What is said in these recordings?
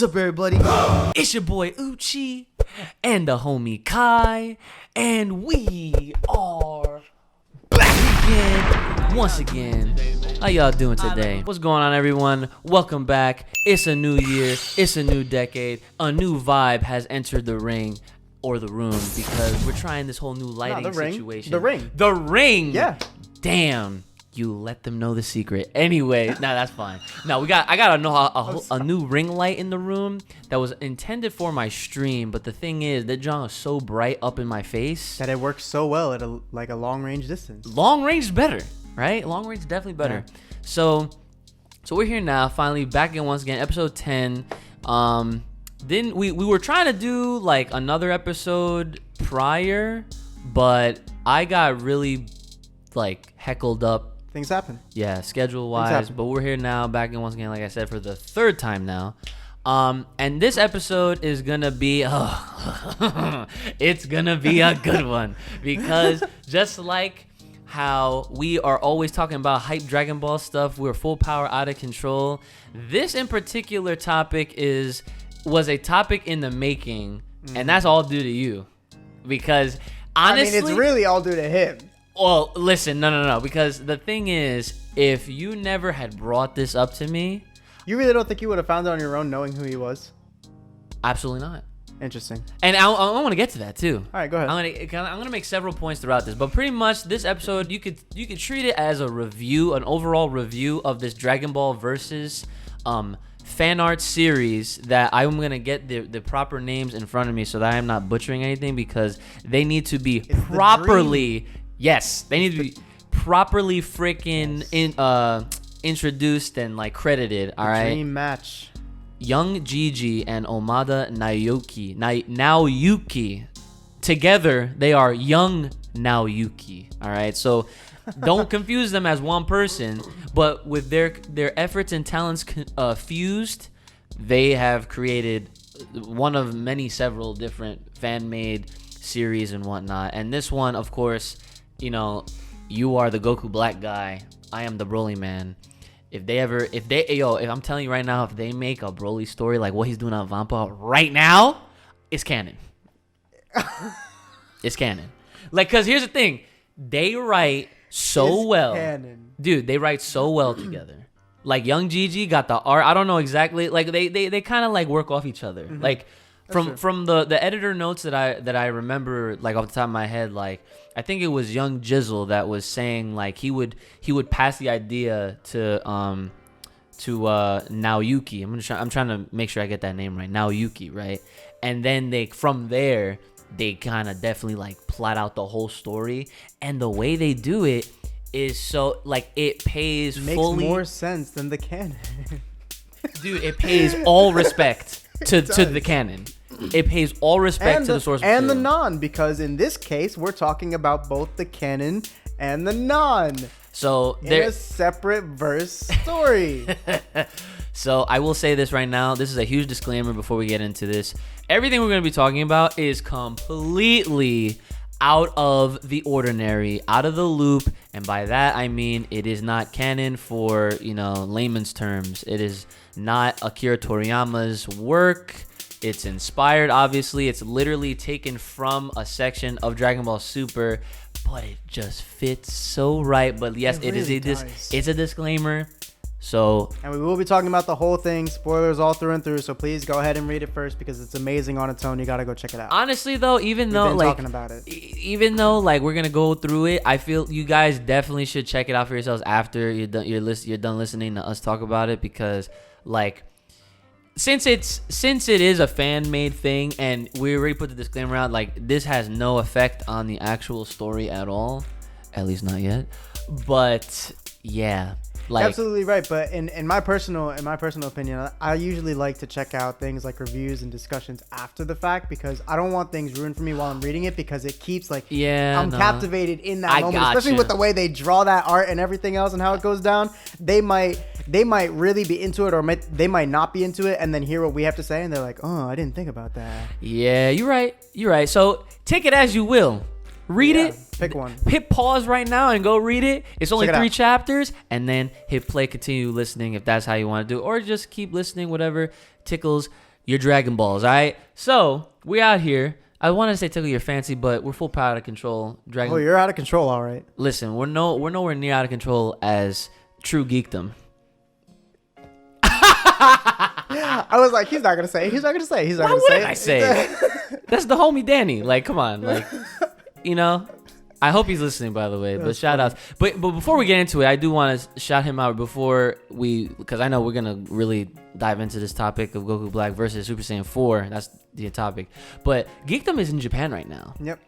What's up, everybody? It's your boy Uchi and the homie Kai, and we are back again, once again. How y'all doing today? What's going on, everyone? Welcome back. It's a new year. It's a new decade. A new vibe has entered the ring or the room because we're trying this whole new lighting situation. The ring. The ring. Yeah. Damn. You let them know the secret. Anyway, that's fine. No, I got a new ring light in the room that was intended for my stream, but the thing is, that John is so bright up in my face that it works so well at a long range distance. Long range is better, right? Long range is definitely better. Yeah. So we're here now, finally back again once again, episode 10. Then we were trying to do like another episode prior, but I got really like heckled up. Things happen. Yeah, schedule-wise. But we're here now, back in once again, like I said, for the third time now. And this episode is going to be... it's going to be a good one. Because just like how we are always talking about hype Dragon Ball stuff, we're full power, out of control. This in particular topic was a topic in the making, and that's all due to you. Because honestly... I mean, it's really all due to him. Well, listen, no, because the thing is, if you never had brought this up to me... You really don't think you would have found it on your own knowing who he was? Absolutely not. Interesting. And I want to get to that, too. All right, go ahead. I'm gonna make several points throughout this, but pretty much this episode, you could treat it as a review, an overall review of this Dragon Ball Versus fan art series that I'm going to get the proper names in front of me so that I'm not butchering anything, because they need to be properly... Yes, they need to be properly freaking introduced and like credited. All right. Dream match. Young Gigi and Omada Naoyuki. Together, they are Young Naoyuki. All right. So don't confuse them as one person, but with their efforts and talents fused, they have created one of several different fan-made series and whatnot. And this one, of course, you know, you are the Goku black guy. I am the Broly man. If I'm telling you right now, if they make a Broly story like what he's doing on Vampa right now, it's canon. It's canon. Like, cause here's the thing, they write so well, canon. Dude. They write so well together. Like Young Gigi got the art. I don't know exactly. Like they kind of like work off each other. Mm-hmm. Like from the editor notes that I remember, like off the top of my head, like I think it was Young Jizzle that was saying like he would pass the idea to Naoyuki. I'm trying to make sure I get that name right. Naoyuki, right? And then from there they kind of definitely like plot out the whole story, and the way they do it is so like it pays makes fully more sense than the canon. Dude, it pays all respect to the canon. It pays all respect to the source material. And the non, because in this case, we're talking about both the canon and the non. So in a separate verse story. So I will say this right now. This is a huge disclaimer before we get into this. Everything we're going to be talking about is completely out of the ordinary, out of the loop. And by that, I mean it is not canon for, layman's terms. It is not Akira Toriyama's work. It's inspired, obviously. It's literally taken from a section of Dragon Ball Super, but it just fits so right. But yes, it's a disclaimer. And we will be talking about the whole thing, spoilers all through and through. So please go ahead and read it first because it's amazing on its own. You gotta go check it out. Honestly, though, even though we're gonna go through it, I feel you guys definitely should check it out for yourselves after you're done listening to us talk about it, because like. Since it is a fan-made thing, and we already put the disclaimer out, like this has no effect on the actual story at all, at least not yet. But yeah, like absolutely right. But in my personal opinion, I usually like to check out things like reviews and discussions after the fact, because I don't want things ruined for me while I'm reading it, because it keeps like I'm captivated in that moment, especially with the way they draw that art and everything else and how it goes down. They might really be into it, or they might not be into it, and then hear what we have to say, and they're like, "Oh, I didn't think about that." Yeah, you're right. So take it as you will. Read it. Pick one. Hit pause right now and go read it. It's only 3 chapters, and then hit play. Continue listening if that's how you want to do it, or just keep listening. Whatever tickles your Dragon Balls. All right. So we out here. I want to say tickle your fancy, but we're full power out of control. Oh, you're out of control, all right. Listen, we're nowhere near out of control as true geekdom. I was like, he's not gonna say. Why wouldn't I say it? That's the homie Danny. Like, come on, like, you know. I hope he's listening, by the way. But shout out. But before we get into it, I do want to shout him out because I know we're gonna really dive into this topic of Goku Black versus Super Saiyan 4. That's the topic. But Geekdom is in Japan right now. Yep.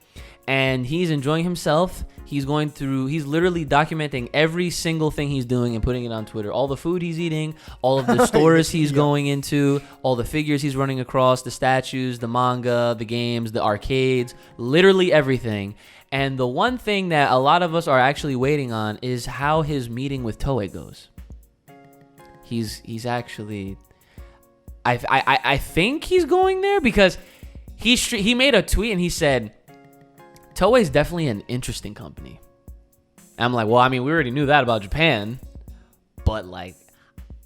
And he's enjoying himself. He's literally documenting every single thing he's doing and putting it on Twitter. All the food he's eating, all of the stores he's going into, all the figures he's running across, the statues, the manga, the games, the arcades, literally everything. And the one thing that a lot of us are actually waiting on is how his meeting with Toei goes. He's actually, I think he's going there because he made a tweet and he said, Toei's definitely an interesting company. And I'm like, well, I mean, we already knew that about Japan, but like,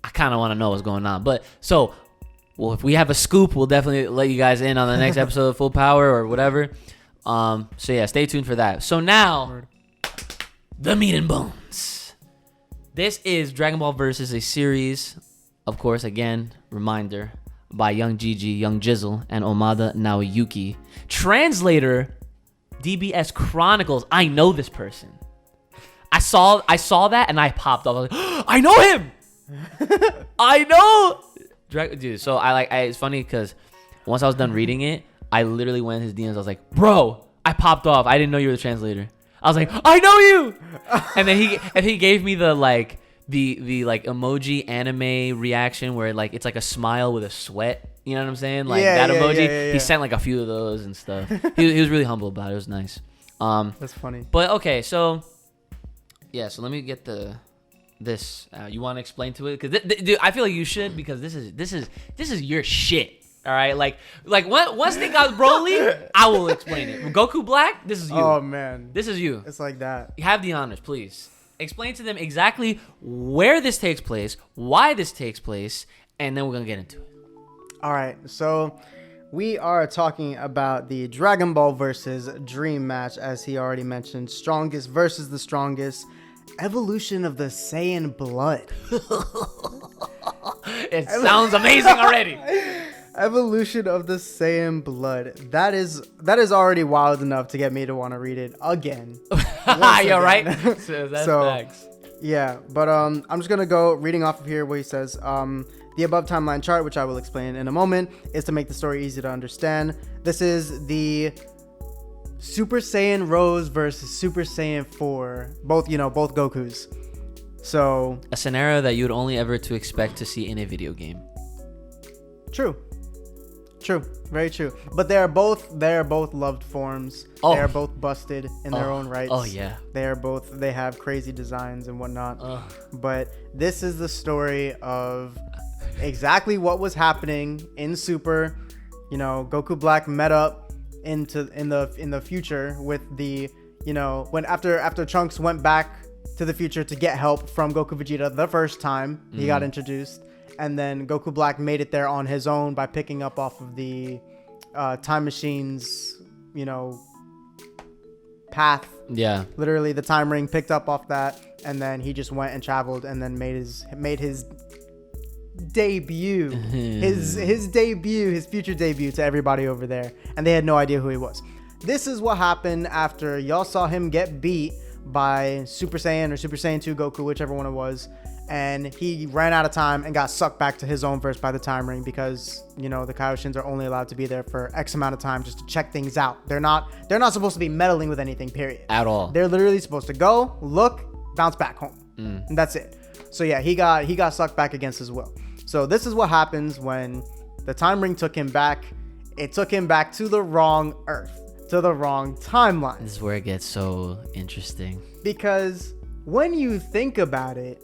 I kind of want to know what's going on. But so, well, if we have a scoop, we'll definitely let you guys in on the next episode of Full Power or whatever. So yeah, stay tuned for that. So now, the meat and bones. This is Dragon Ball Versus, a series, of course, again, reminder, by Young Gigi, Young Jizzle, and Omada Naoyuki. Translator, DBS Chronicles. I know this person. I saw that and I popped off. I was like, I know him. I know. Dude, so it's funny because once I was done reading it, I literally went in his DMs. I was like, bro, I popped off. I didn't know you were the translator. I was like, I know you. And then he gave me the like emoji anime reaction where like it's like a smile with a sweat. You know what I'm saying? Like that emoji. Yeah. He sent like a few of those and stuff. He was really humble about it. It was nice. That's funny. But okay, so yeah, so let me get this. You want to explain to it? Because dude, I feel like you should because this is your shit. All right, like once they got Broly, I will explain it. Goku Black, this is you. Oh man, this is you. It's like that. You have the honors, please. Explain to them exactly where this takes place, why this takes place, and then we're gonna get into it. All right, so we are talking about the Dragon Ball versus Dream match, as he already mentioned. Strongest versus the strongest. Evolution of the Saiyan blood. It sounds amazing already. Evolution of the Saiyan blood. That is already wild enough to get me to want to read it again. You're right. So that's facts. Yeah, but I'm just gonna go reading off of here where he says the above timeline chart, which I will explain in a moment, is to make the story easy to understand. This is the Super Saiyan Rose versus Super Saiyan 4, both Gokus. So a scenario that you'd only ever to expect to see in a video game. True, very true. But they are both loved forms. Oh. They are both busted in their own rights. Oh yeah. They have crazy designs and whatnot. But this is the story of exactly what was happening in Super. Goku Black met up in the future with the when after Trunks went back to the future to get help from Goku Vegeta the first time he got introduced. And then Goku Black made it there on his own by picking up off of the time machine's, path. Yeah. Literally, the time ring picked up off that, and then he just went and traveled, and then made his debut, his future debut to everybody over there, and they had no idea who he was. This is what happened after y'all saw him get beat by Super Saiyan or Super Saiyan 2 Goku, whichever one it was. And he ran out of time and got sucked back to his own verse by the time ring because, the Kaioshins are only allowed to be there for X amount of time just to check things out. They're not supposed to be meddling with anything, period. At all. They're literally supposed to go, look, bounce back home. And that's it. So yeah, he got sucked back against his will. So this is what happens when the time ring took him back. It took him back to the wrong Earth, to the wrong timeline. This is where it gets so interesting. Because when you think about it,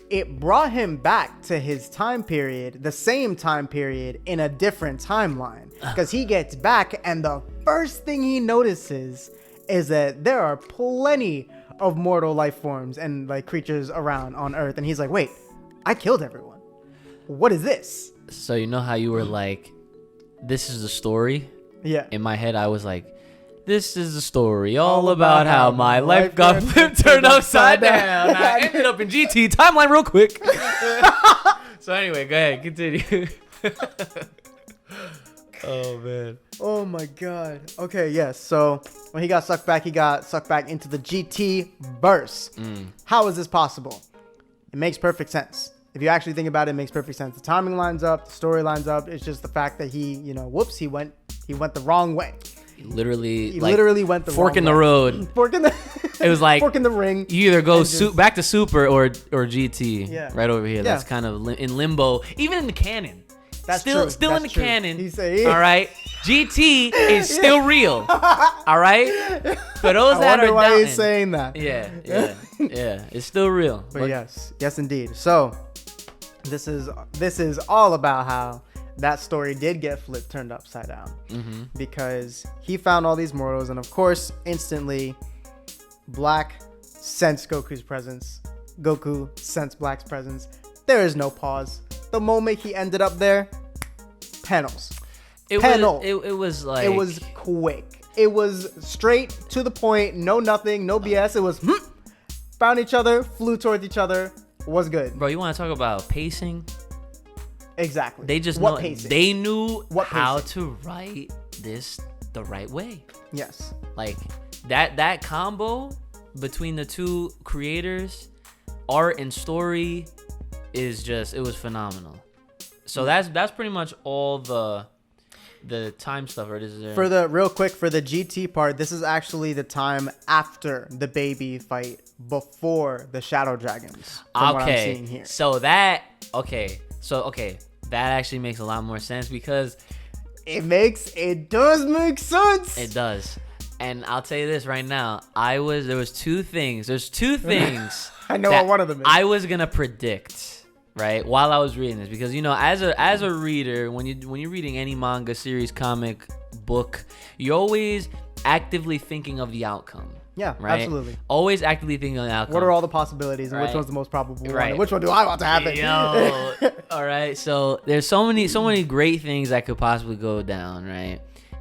it brought him back to his time period, the same time period in a different timeline. Because he gets back and the first thing he notices is that there are plenty of mortal life forms and creatures around on Earth. And he's like, wait, I killed everyone. What is this? So you know how you were like, this is the story? Yeah. In my head, I was like, this is the story all about how my life got flipped, turned upside down. I ended up in GT. Timeline real quick. So anyway, go ahead. Continue. Oh, man. Oh, my God. Okay, yes. So when he got sucked back into the GT verse. How is this possible? It makes perfect sense. If you actually think about it, it makes perfect sense. The timing lines up. The story lines up. It's just the fact that he, whoops, he went the wrong way. He literally went the fork wrong in the way. road. Fork in the It was like fork in the ring. You either go back to Super or GT. Yeah. Right over here. Yeah. That's kind of in limbo. Even in the canon. That's still true. Still That's in the true. canon. He said, yeah. All right. GT is still real. All right. For those that are why doubting, he's saying that. Yeah. It's still real. But yes, indeed. So this is all about how that story did get flipped, turned upside down, because he found all these mortals, and of course, instantly, Black sensed Goku's presence. Goku sensed Black's presence. There is no pause. The moment he ended up there, panels. It was like, it was quick. It was straight to the point. No nothing. No BS. It was found each other, flew towards each other. Was good. Bro, you want to talk about pacing? Exactly. They just what know pacing? they knew how pacing? to write this the right way. Yes. Like that combo between the two creators, art and story, it was phenomenal. So that's pretty much all the time stuff. Or is there for the GT part? This is actually the time after the baby fight, before the Shadow Dragons. From what I'm seeing here. That actually makes a lot more sense because it does make sense. It does. And I'll tell you this right now. There's two things I know what one of them is. I was gonna predict, right, while I was reading this, because as a reader, when you're reading any manga, series, comic, book, you're always actively thinking of the outcome. Yeah, right? Absolutely. Always actively thinking of the outcome. What are all the possibilities, and which one's the most probable one? And which one do I want to happen? All right. So there's so many great things that could possibly go down, right?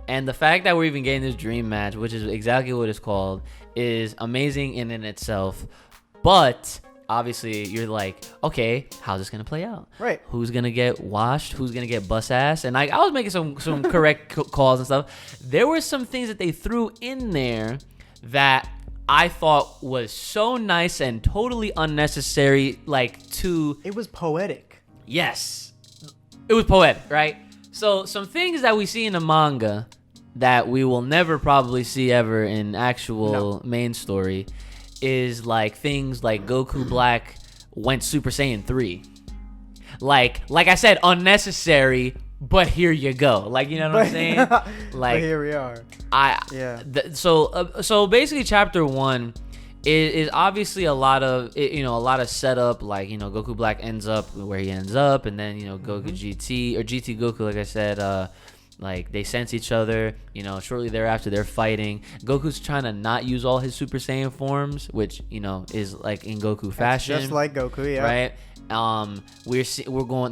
And the fact that we're even getting this dream match, which is exactly what it's called, is amazing in itself. But obviously, you're like, okay, how's this gonna play out? Right. Who's gonna get washed? Who's gonna get bust ass? And I was making some correct calls and stuff. There were some things that they threw in there that I thought was so nice and totally unnecessary. It was poetic. Yes, it was poetic, right? So some things that we see in the manga that we will never probably see ever in actual main story is like things like Goku Black went Super Saiyan 3. Like I said, unnecessary, but here you go. Like, you know what I'm saying? Like, but here we are. So basically chapter 1 is obviously a lot of setup, like, Goku Black ends up where he ends up, and then, Goku GT, or GT Goku, like I said, like they sense each other, shortly thereafter they're fighting. Goku's trying to not use all his Super Saiyan forms, which, is like in Goku fashion. Just like Goku, yeah. Right?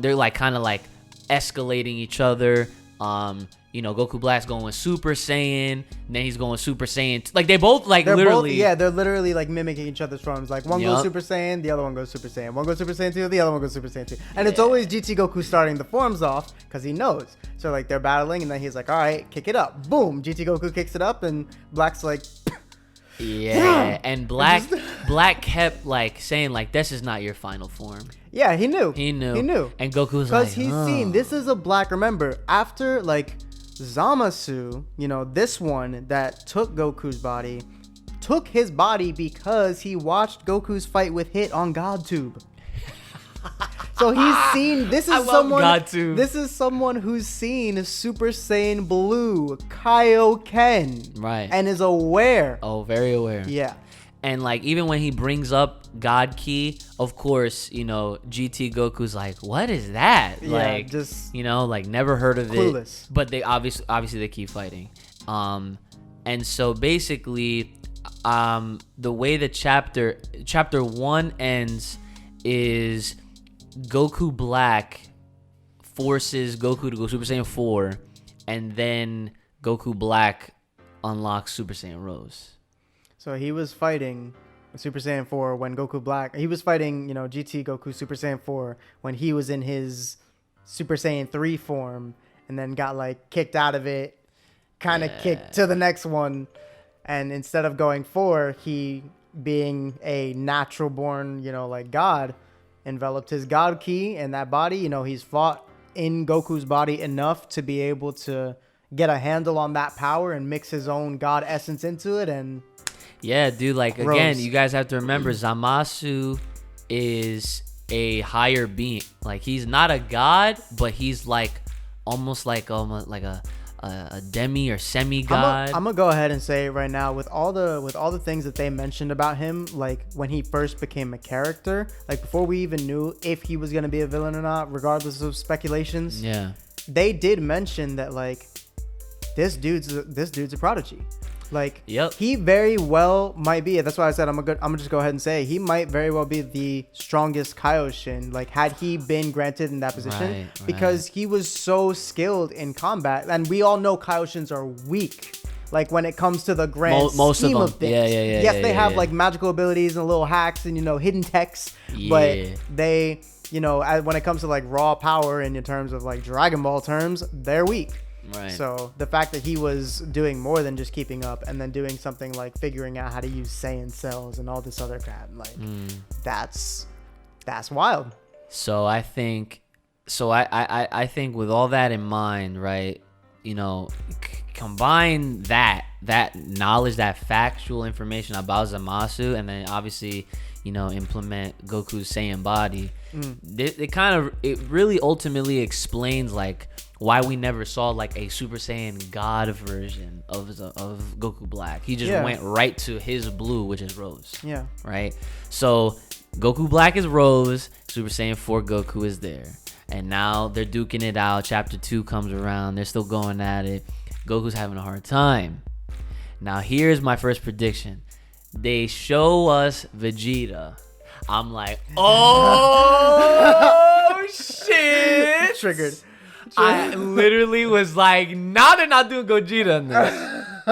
They're like kind of like escalating each other. Goku Black's going Super Saiyan, and then he's going Super Saiyan. Like they both they're literally like mimicking each other's forms. Like one goes Super Saiyan, the other one goes Super Saiyan. One goes Super Saiyan 2, the other one goes Super Saiyan 2. And it's always GT Goku starting the forms off because he knows. So like they're battling, and then he's like, all right, kick it up. Boom, GT Goku kicks it up, and Black's like, yeah. And Black kept like saying like, this is not your final form. Yeah, he knew. And Goku's like, because he's seen, this is a Black. Remember, after like Zamasu, this one that took Goku's body, took his body because he watched Goku's fight with Hit on GodTube. So he's seen, this is someone who's seen Super Saiyan Blue Kaioken. Right. And is aware. Oh, very aware. Yeah. And like even when he brings up God Ki, of course, GT Goku's like, what is that? Yeah, like, just like never heard of clueless. it. But they obviously they keep fighting. And so basically, the way the chapter 1 ends is Goku Black forces Goku to go Super Saiyan 4, and then Goku Black unlocks Super Saiyan Rose. So he was fighting Super Saiyan 4 when Goku Black... He was fighting, GT Goku Super Saiyan 4 when he was in his Super Saiyan 3 form, and then got, kicked out of it, kind of kicked to the next one. And instead of going 4, he, being a natural-born, God, enveloped his God Ki in that body. He's fought in Goku's body enough to be able to get a handle on that power and mix his own God essence into it. And yeah, dude, again, you guys have to remember, Zamasu is a higher being. He's not a god, but he's almost like a demi or semi-god. I'm gonna go ahead and say it right now, with all the things that they mentioned about him, when he first became a character, before we even knew if he was gonna be a villain or not, regardless of speculations. Yeah, they did mention that this dude's a prodigy. Yep. He very well might be. That's why I said I'm gonna just go ahead and say he might very well be the strongest Kaioshin. Had he been granted in that position, because he was so skilled in combat, and we all know Kaioshins are weak. When it comes to the grand scheme of things. Yeah. Yes, they have magical abilities and little hacks and hidden techs, but they when it comes to raw power and in terms of Dragon Ball terms, they're weak. Right. So the fact that he was doing more than just keeping up, and then doing something like figuring out how to use Saiyan cells and all this other crap, that's wild. So I think with all that in mind, right? Combine that knowledge, that factual information about Zamasu, and then obviously implement Goku's Saiyan body. It really ultimately explains why we never saw a Super Saiyan God version of Goku Black. He just went right to his blue, which is Rose. Yeah. Right? So Goku Black is Rose, Super Saiyan 4 Goku is there. And now they're duking it out. Chapter 2 comes around. They're still going at it. Goku's having a hard time. Now here's my first prediction. They show us Vegeta. I'm like, oh shit. Triggered. I literally was like, no, they're not doing Gogeta in this.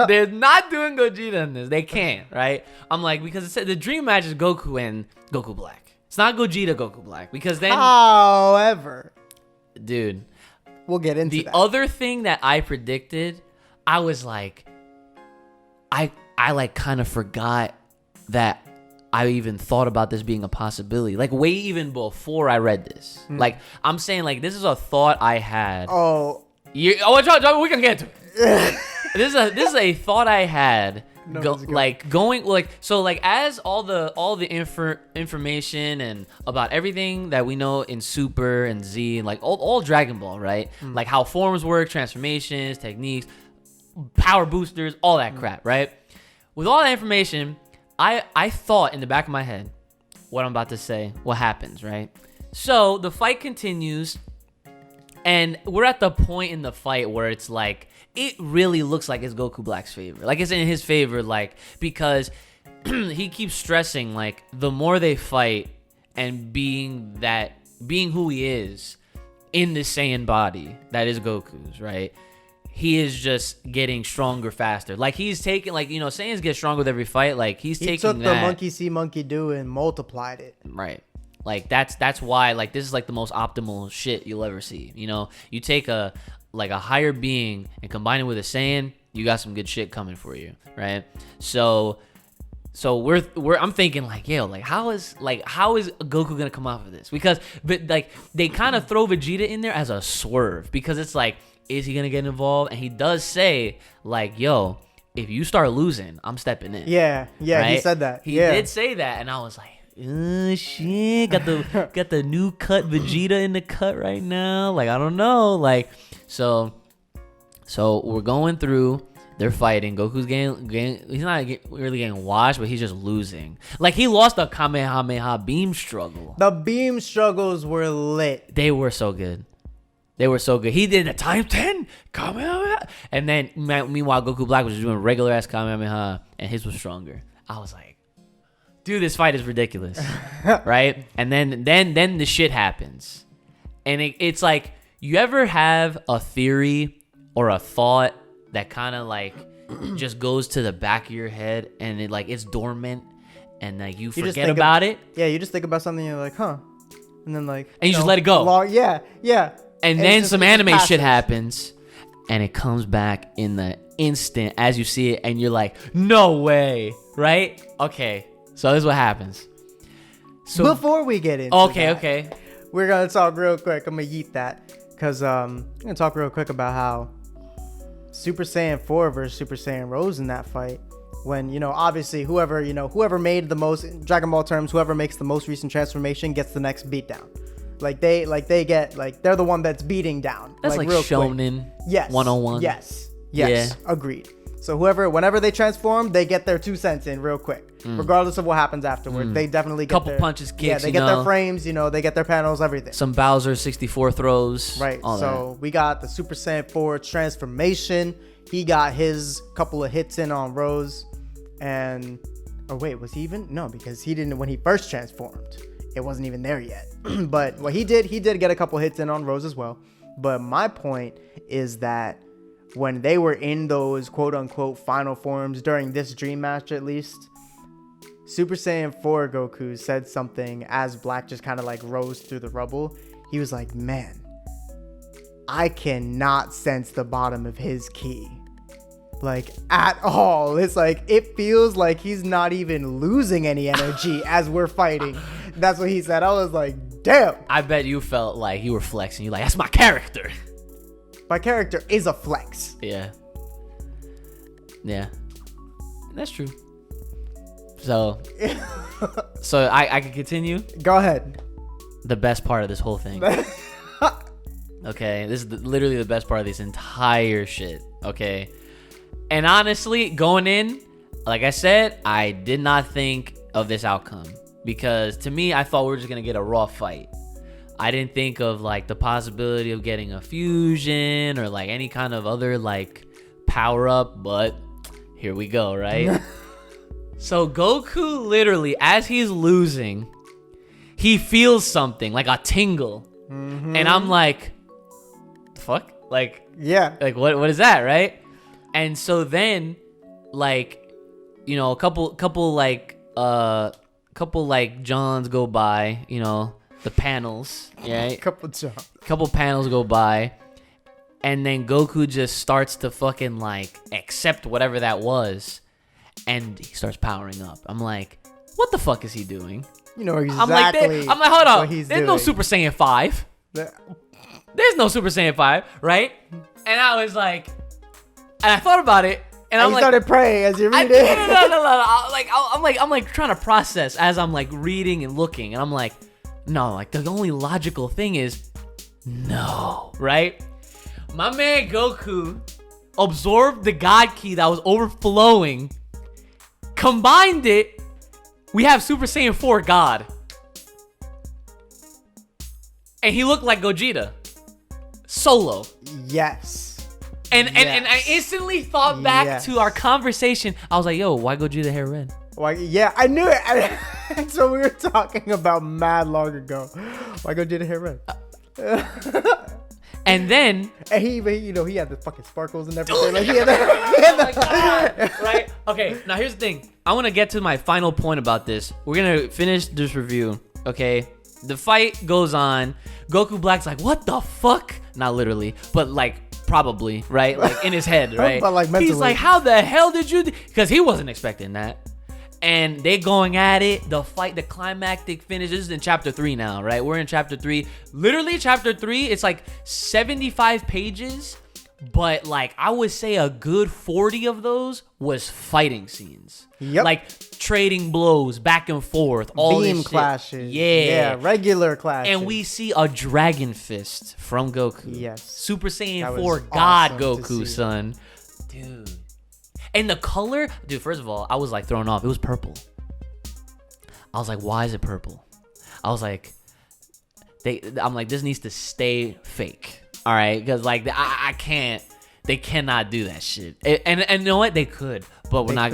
They're not doing Gogeta in this. They can't, right? I'm like, because it said the dream match is Goku and Goku Black. It's not Gogeta Goku Black, because then... However... Dude. We'll get into that. The other thing that I predicted, I was like... I kind of forgot that I even thought about this being a possibility. Way even before I read this. I'm saying, this is a thought I had. Oh. We can get to it. This is a thought I had. As all the information and about everything that we know in Super and Z and all Dragon Ball, right? How forms work, transformations, techniques, power boosters, all that crap, right? With all that information, I thought in the back of my head what I'm about to say, what happens, right? So the fight continues, and we're at the point in the fight where it's it really looks like it's Goku Black's favor. It's in his favor, because he keeps stressing, the more they fight and being who he is in the Saiyan body that is Goku's, right? He is just getting stronger faster. He's taking, Saiyans get stronger with every fight. He took the monkey see, monkey do and multiplied it. Right. That's why, this is, the most optimal shit you'll ever see. You take a higher being and combine it with a Saiyan, you got some good shit coming for you, right? So I'm thinking how is Goku gonna come off of this? Because they kind of throw Vegeta in there as a swerve, because it's is he gonna get involved? And he does say yo, if you start losing, I'm stepping in. Yeah, right? He said that. He did say that, and I was like, oh shit, got the new cut Vegeta in the cut right now. I don't know, so we're going through. They're fighting. Goku's getting he's not really getting washed, but he's just losing. He lost the Kamehameha beam struggle. The beam struggles were lit. They were so good. He did a times 10 Kamehameha. And then, meanwhile, Goku Black was doing regular ass Kamehameha, and his was stronger. I was like, dude, this fight is ridiculous. Right? And then the shit happens. And it's You ever have a theory or a thought that kind of like just goes to the back of your head and it like it's dormant and like you forget about it? Yeah, you just think about something and you're like, huh. And then like... And you just let it go. Yeah. And then some anime shit happens and it comes back in the instant as you see it and you're like, no way, right? Okay, so this is what happens. So before we get into okay. We're going to talk real quick. I'm going to yeet that. Because I'm going to talk real quick about how Super Saiyan 4 versus Super Saiyan Rose in that fight. When, obviously whoever made the most, in Dragon Ball terms, whoever makes the most recent transformation gets the next beatdown. They get, they're the one that's beating down. That's like real shonen. Quick. Yes. 101. Yes. Yeah. Agreed. So whenever they transform, they get their 2 cents in real quick, regardless of what happens afterward. They definitely get couple punches, kicks. Yeah, they get their frames. They get their panels, everything. Some Bowser 64 throws. Right. So we got the Super Saiyan 4 transformation. He got his couple of hits in on Rose, and wait, was he even? No, because he didn't when he first transformed. It wasn't even there yet. But what he did get a couple hits in on Rose as well. But my point is that when they were in those quote-unquote final forms during this dream match, at least, Super Saiyan 4 Goku said something as Black just kind of like rose through the rubble. He was like, man, I cannot sense the bottom of his ki. Like, at all. It's like, it feels like he's not even losing any energy as we're fighting. That's what he said. I was like, damn. I bet you felt like you were flexing. You're like, that's my character. My character is a flex. Yeah. That's true. So I can continue. Go ahead. The best part of this whole thing. Okay, this is literally the best part of this entire shit. Okay, and honestly, going in, like I said, I did not think of this outcome because to me, I thought we were just gonna get a raw fight. I didn't think of like the possibility of getting a fusion or like any kind of other like power up, but here we go, right? So Goku literally, as he's losing, he feels something like a tingle, and I'm like, the fuck? Like, yeah, like what is that, right? And so then, like, a couple like Johns go by, the panels, right? Couple panels go by, and then Goku just starts to fucking like accept whatever that was, and he starts powering up. I'm like, what the fuck is he doing? Exactly. I'm like, hold on. There's no Super Saiyan 5. There's no Super Saiyan 5, right? And I was like, and I thought about it, and I'm like, started praying as you read it. No. I'm like trying to process as I'm like reading and looking, and I'm like, no, like the only logical thing is no, right? My man Goku absorbed the God Ki that was overflowing, combined it. We have Super Saiyan 4 God, and he looked like Gogeta, solo. Yes. And I instantly thought back to our conversation. I was like, yo, why Gogeta hair red? Why? Yeah, I knew it. That's what we were talking about mad long ago. Why Gogeta hair red? And then, and he had the fucking sparkles and everything. Like, oh my God. Right? Okay, now here's the thing. I want to get to my final point about this. We're going to finish this review, okay? The fight goes on. Goku Black's like, what the fuck? Not literally, but like, probably, right? Like, in his head, right? But like mentally. He's like, how the hell did you... Because he wasn't expecting that. And they going at it. The fight, the climactic finish. This is in chapter 3 now, right? We're in chapter 3. Literally, chapter 3, it's like 75 pages. But like, I would say a good 40 of those was fighting scenes. Yep. Like, trading blows back and forth. All beam this clashes. Shit. Yeah. Regular clashes. And we see a dragon fist from Goku. Yes. Super Saiyan 4 God Goku, son. Dude. And the color, dude, first of all, I was like thrown off. It was purple. I was like, why is it purple? I was like, I'm like, this needs to stay fake. All right. Because like, I can't, they cannot do that shit. And you know what? They could, but we'll talk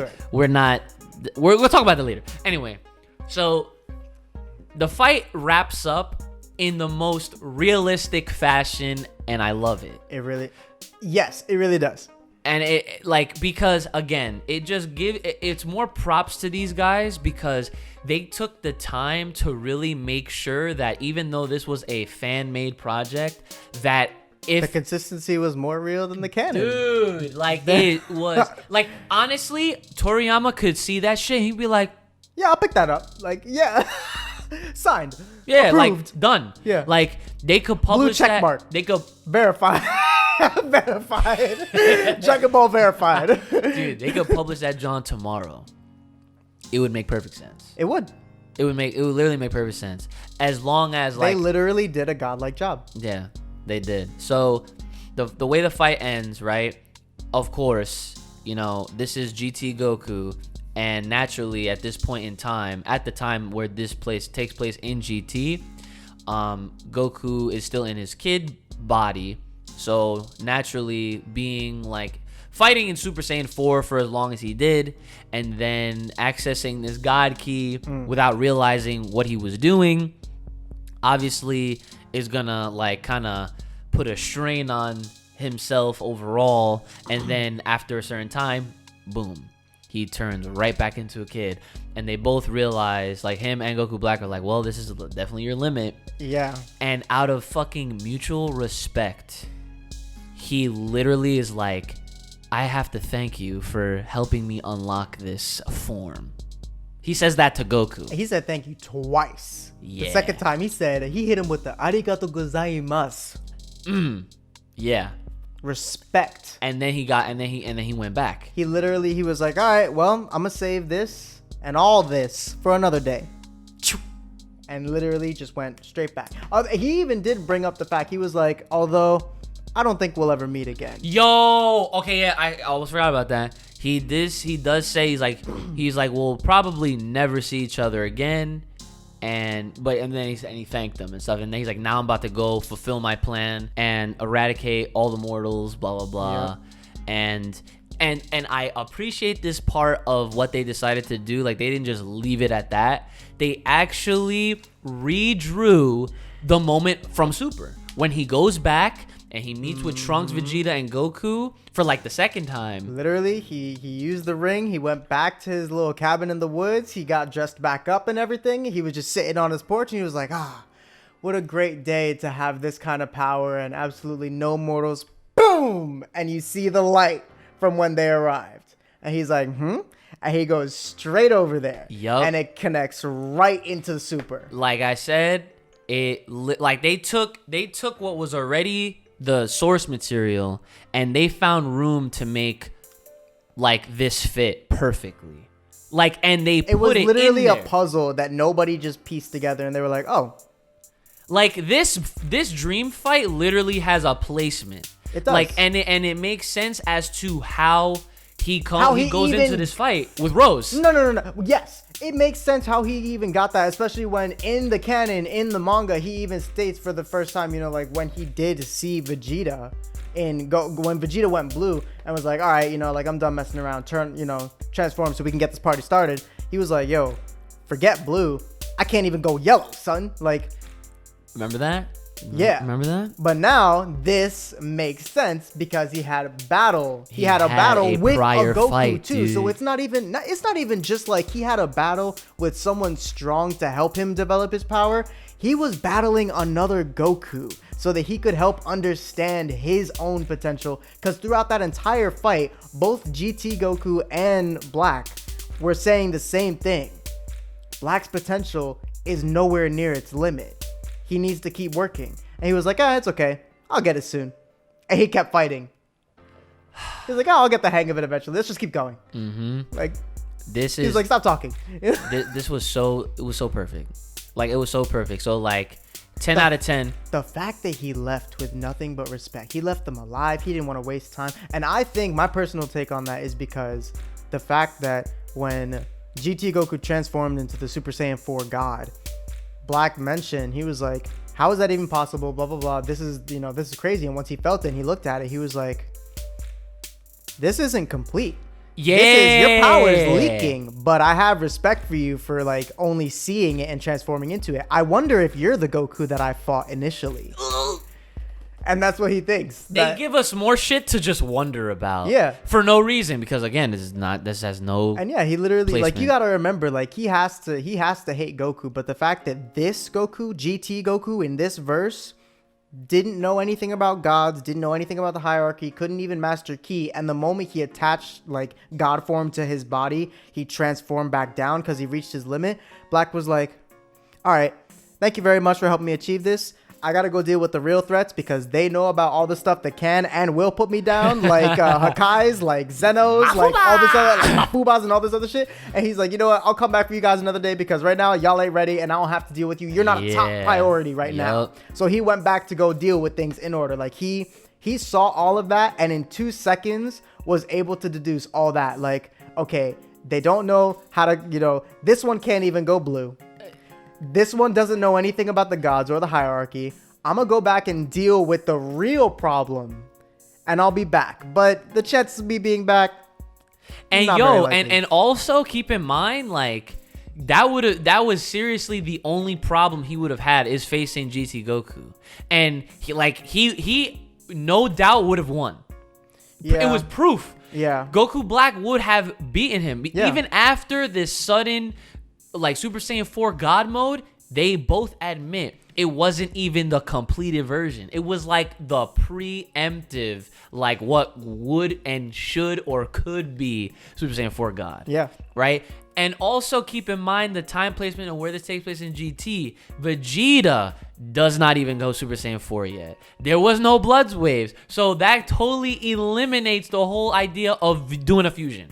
about that later. Anyway, so the fight wraps up in the most realistic fashion, and I love it. Yes, it really does. And it like, because again, it's more props to these guys because they took the time to really make sure that even though this was a fan-made project, that if the consistency was more real than the canon. Dude, like it was like, honestly, Toriyama could see that shit. He'd be like, yeah, I'll pick that up. Like, yeah. Signed. Yeah, approved. like done. Yeah. Like they could publish blue check that. Mark. They could verify. Verified. Dragon Ball verified. Dude, they could publish that John tomorrow. It would make perfect sense. It would. It would literally make perfect sense. As long as like they literally did a godlike job. Yeah, they did. So the way the fight ends, right? Of course, you know, this is GT Goku, and naturally at this point in time, at the time where this takes place in GT, Goku is still in his kid body. So naturally, being like fighting in Super Saiyan 4 for as long as he did, and then accessing this God Key without realizing what he was doing, obviously is gonna like kind of put a strain on himself overall. And then after a certain time, boom, he turns right back into a kid. And they both realize, like him and Goku Black are like, well, this is definitely your limit. Yeah. And out of fucking mutual respect, he literally is like, I have to thank you for helping me unlock this form. He says that to Goku. He said thank you twice. Yeah. The second time he hit him with the arigato gozaimasu. Yeah. Respect. And then he went back. He was like, all right, well, I'm gonna save this and all this for another day. And literally just went straight back. He even did bring up the fact, he was like, although I don't think we'll ever meet again. Yo, okay, yeah, I almost forgot about that. He does say he's like we'll probably never see each other again, and then he thanked them and stuff, and then he's like, now I'm about to go fulfill my plan and eradicate all the mortals, blah blah blah. Yeah. And I appreciate this part of what they decided to do. Like, they didn't just leave it at that. They actually redrew the moment from Super when he goes back and he meets with Trunks, Vegeta, and Goku for like the second time. Literally, he used the ring. He went back to his little cabin in the woods. He got dressed back up and everything. He was just sitting on his porch and he was like, what a great day to have this kind of power and absolutely no mortals. Boom! And you see the light from when they arrived. And he's like, And he goes straight over there. Yup. And it connects right into the Super. Like I said, they took what was already the source material and they found room to make like this fit perfectly. Like, and it was literally a puzzle that nobody just pieced together, and they were like, oh, like this dream fight literally has a placement. It does. Like, and it makes sense as to how he goes into this fight with Rose. No. Yes, it makes sense how he even got that, especially when in the canon, in the manga, he even states for the first time, you know, like when he did see Vegeta when Vegeta went blue and was like, all right, you know, like I'm done messing around, transform so we can get this party started. He was like, yo, forget blue. I can't even go yellow, son. Like, remember that? Yeah. Remember that? But now this makes sense because he had a battle. He had a battle with a Goku fight, too. Dude. So it's not even just like he had a battle with someone strong to help him develop his power. He was battling another Goku so that he could help understand his own potential. Because throughout that entire fight, both GT Goku and Black were saying the same thing. Black's potential is nowhere near its limit. He needs to keep working. And he was like, it's okay. I'll get it soon. And he kept fighting. He was like, I'll get the hang of it eventually. Let's just keep going. Like, he was like, stop talking. It was so perfect. Like, it was so perfect. So, like, 10 out of 10. The fact that he left with nothing but respect. He left them alive. He didn't want to waste time. And I think my personal take on that is because the fact that when GT Goku transformed into the Super Saiyan 4 God, Black mentioned, he was like, how is that even possible? Blah, blah, blah. This is crazy. And once he felt it and he looked at it, he was like, this isn't complete. your power is leaking, but I have respect for you for like only seeing it and transforming into it. I wonder if you're the Goku that I fought initially. And that's what he thinks. They give us more shit to just wonder about. Yeah. For no reason, because again, this has no. And yeah, he literally placement. like, you got to remember, like, he has to hate Goku, but the fact that this Goku, GT Goku in this verse, didn't know anything about gods, didn't know anything about the hierarchy, couldn't even master ki, and the moment he attached like god form to his body, he transformed back down because he reached his limit. Black was like, all right, thank you very much for helping me achieve this. I gotta go deal with the real threats because they know about all the stuff that can and will put me down, like Hakai's, like Zeno's, like all this other, like Mafubas and all this other shit. And he's like, you know what? I'll come back for you guys another day because right now y'all ain't ready and I don't have to deal with you. You're not a top priority right now. So he went back to go deal with things in order. Like he saw all of that and in 2 seconds was able to deduce all that. Like, okay, they don't know how to, you know, this one can't even go blue. This one doesn't know anything about the gods or the hierarchy. I'm going to go back and deal with the real problem and I'll be back. But the chances of me being back, and yo, and also keep in mind, like, that was seriously the only problem he would have had is facing GT Goku. And he no doubt would have won. Yeah. It was proof. Yeah. Goku Black would have beaten him. Yeah. Even after this sudden like Super Saiyan 4 God mode, they both admit it wasn't even the completed version. It was like the preemptive, like what would and should or could be Super Saiyan 4 God. Yeah. Right? And also keep in mind the time placement and where this takes place in GT. Vegeta does not even go Super Saiyan 4 yet. There was no Bloods waves. So that totally eliminates the whole idea of doing a fusion.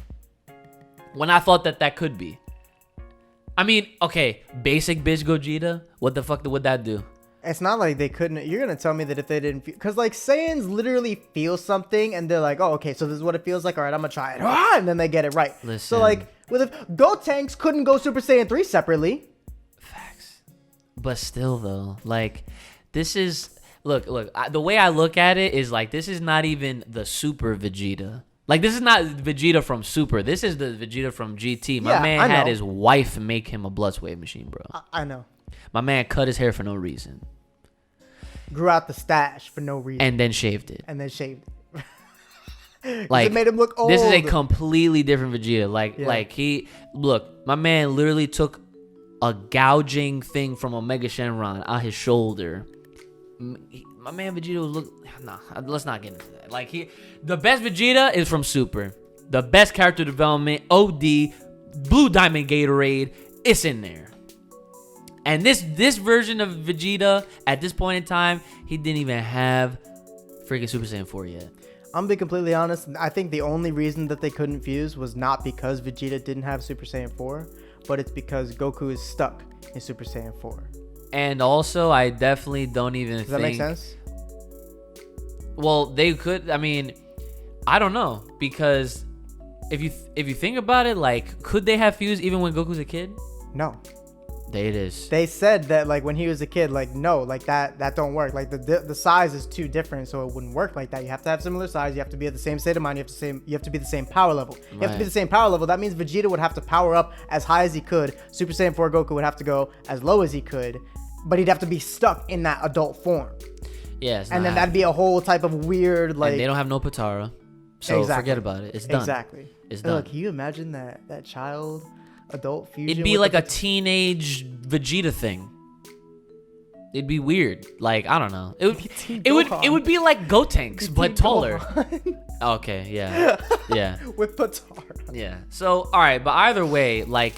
When I thought that could be. I mean, okay, basic bitch Gogeta, what the fuck would that do? It's not like they couldn't. You're going to tell me that if they didn't feel, because like Saiyans literally feel something and they're like, oh, okay, so this is what it feels like. All right, I'm going to try it. And then they get it right. Listen. So like, if Gotenks couldn't go Super Saiyan 3 separately. Facts. But still though, like this is, look, the way I look at it is like, this is not even the Super Vegeta. Like, this is not Vegeta from Super. This is the Vegeta from GT. My man had his wife make him a blood wave machine, bro. I know. My man cut his hair for no reason. Grew out the stash for no reason. And then shaved it. Like, it made him look old. This is a completely different Vegeta. Look, my man literally took a gouging thing from Omega Shenron on his shoulder. My man Vegeta was let's not get into that. Like, the best Vegeta is from Super. The best character development, OD, Blue Diamond Gatorade, it's in there. And this version of Vegeta, at this point in time, he didn't even have freaking Super Saiyan 4 yet. I'm gonna be completely honest. I think the only reason that they couldn't fuse was not because Vegeta didn't have Super Saiyan 4, but it's because Goku is stuck in Super Saiyan 4. And also, I definitely don't even think... Does that make sense? Well, they could... I mean, I don't know. Because if you think about it, like, could they have fused even when Goku's a kid? No. It is. They said that, like, when he was a kid, like, no, like, that don't work. Like, the size is too different, so it wouldn't work like that. You have to have similar size. You have to be at the same state of mind. You have to be the same power level. You have to be the same power level. That means Vegeta would have to power up as high as he could. Super Saiyan 4 Goku would have to go as low as he could, but he'd have to be stuck in that adult form. Yes. And then that'd be a whole type of weird, like... And they don't have no Potara, so forget about it. It's done. Exactly. It's done. Look, can you imagine that child... adult fusion? It'd be like a teenage Vegeta thing. It'd be weird. Like, I don't know. It would be like Gotenks, but taller. Okay, yeah. Yeah. With Potara. Yeah. So, all right, but either way, like,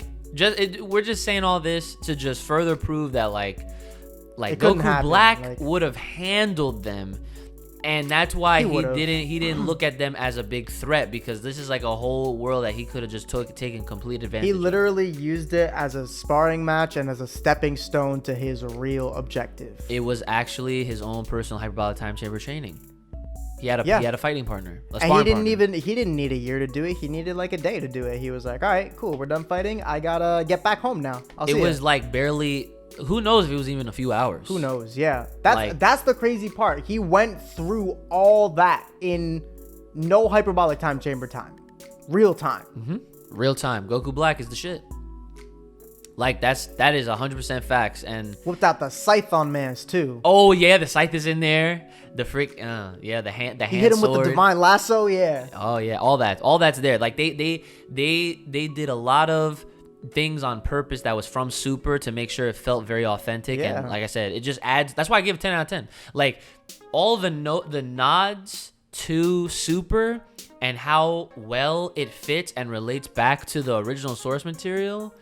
we're just saying all this to just further prove that like Goku Black would have handled them. And that's why he didn't look at them as a big threat, because this is like a whole world that he could have just taken complete advantage. He literally used it as a sparring match and as a stepping stone to his real objective. It was actually his own personal hyperbolic time chamber training. He had a fighting partner. And he didn't need a year to do it. He needed like a day to do it. He was like, all right, cool, we're done fighting. I gotta get back home now. It was like barely. Who knows if it was even a few hours? Who knows? Yeah. That's the crazy part. He went through all that in no hyperbolic time chamber time. real time. Real time. Goku Black is the shit. Like that is 100% facts. And whipped out the scythe on Mans too. Oh yeah, the scythe is in there. The freak, the hand. He hit him sword. with the divine lasso. Yeah. Oh yeah, all that's there. Like they did a lot of things on purpose that was from Super to make sure it felt very authentic. Yeah. And like I said, it just adds. That's why I give it 10 out of 10. Like all the nods to Super and how well it fits and relates back to the original source material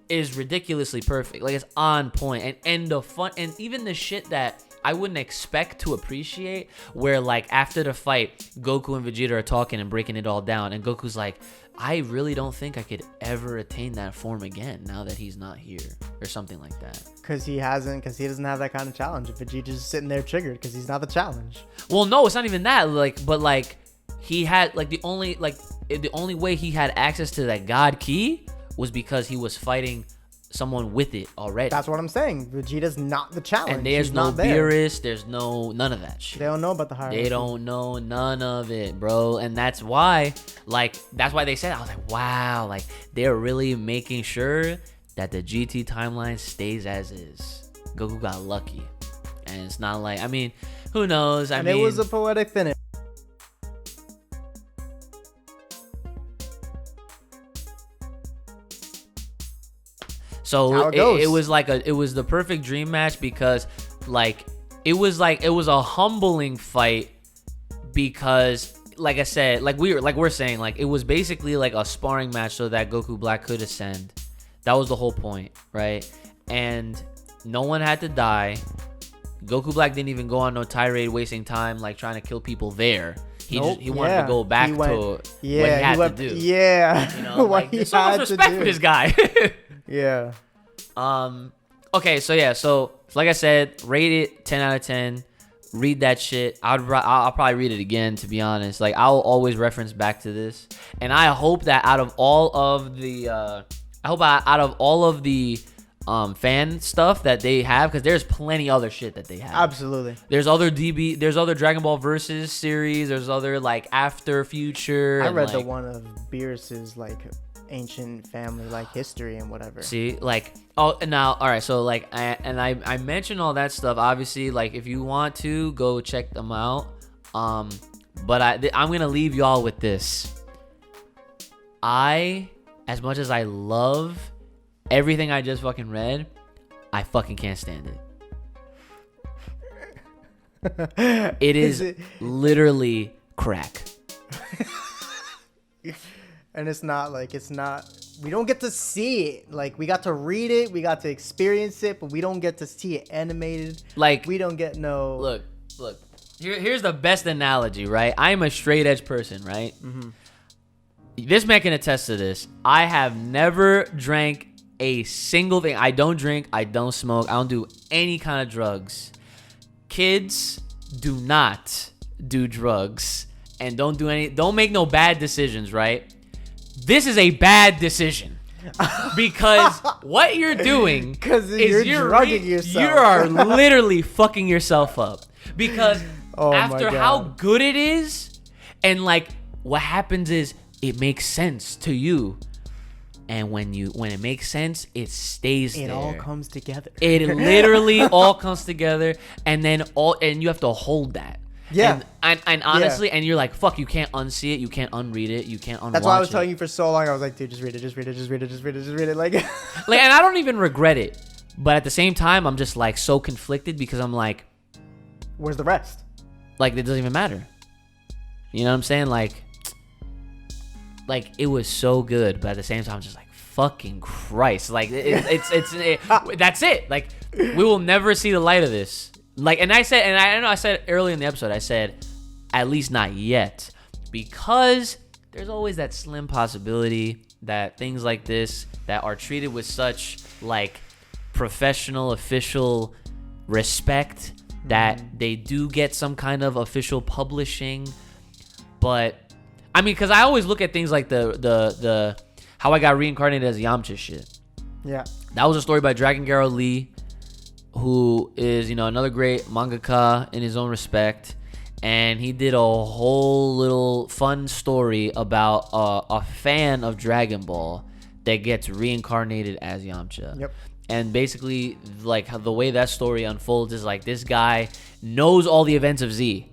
is ridiculously perfect. Like it's on point. And the fun, and even the shit that I wouldn't expect to appreciate, where like after the fight, Goku and Vegeta are talking and breaking it all down, and Goku's like, I really don't think I could ever attain that form again now that he's not here, or something like that. Because he doesn't have that kind of challenge. Vegeta's just sitting there triggered because he's not the challenge. Well, no, it's not even that. Like, but like he had like the only way he had access to that God Key was because he was fighting someone with it already. That's what I'm saying. Vegeta's not the challenge. And there's no Beerus, there's none of that shit. They don't know about the hierarchy. They don't know none of it, bro. And that's why they said, I was like, wow, like they're really making sure that the GT timeline stays as is. Goku got lucky. And it's not like, I mean, who knows? I mean, it was a poetic finish. So it was the perfect dream match because it was a humbling fight because like I said, we're saying, like it was basically like a sparring match so that Goku Black could ascend. That was the whole point, right? And no one had to die. Goku Black didn't even go on no tirade wasting time like trying to kill people there. He wanted to go back to what he had to do. Yeah. You know, like, there's so much respect for this guy. Yeah. Okay, so like I said, rate it 10 out of 10. Read that shit. I'll probably read it again, to be honest. Like I'll always reference back to this, and I hope that out of all of the fan stuff that they have, because there's plenty other shit that they have. Absolutely. There's other Dragon Ball Versus series. There's other like After Future. I read the one of Beerus's like ancient family like history and whatever. See, like, oh, now, all right, so like I mentioned all that stuff. Obviously, like if you want to go check them out, but I'm gonna leave y'all with this. As much as I love everything I just fucking read, I fucking can't stand it. It is literally crack. And it's not, we don't get to see it. Like, we got to read it, we got to experience it, but we don't get to see it animated. Like, we don't get no... Look. Here's the best analogy, right? I'm a straight edge person, right? Mm-hmm. This man can attest to this. I have never drank a single thing. I don't drink, I don't smoke, I don't do any kind of drugs. Kids, do not do drugs. And don't make no bad decisions, right? This is a bad decision because what you're doing is you're drugging yourself. You are literally fucking yourself up because after how good it is, and like what happens is it makes sense to you, and when it makes sense, it stays there. It all comes together. It literally all comes together, and then you have to hold that. Yeah. And honestly, and you're like, fuck, you can't unsee it, you can't unread it, you can't unwatch it. That's why I was telling you for so long. I was like, dude, just read it. Like, and I don't even regret it. But at the same time, I'm just like so conflicted because I'm like, where's the rest? Like, it doesn't even matter. You know what I'm saying? Like it was so good, but at the same time, I'm just like, fucking Christ. Like, that's it. Like, we will never see the light of this. Like, and I said earlier in the episode, I said, at least not yet, because there's always that slim possibility that things like this that are treated with such like professional, official respect, that they do get some kind of official publishing. But I mean, because I always look at things like the how I got reincarnated as Yamcha shit. Yeah, that was a story by Dragon Garo Lee, who is, another great mangaka in his own respect. and he did a whole little fun story about a fan of Dragon Ball that gets reincarnated as Yamcha. Yep. And basically, like, how the way that story unfolds is like this guy knows all the events of Z.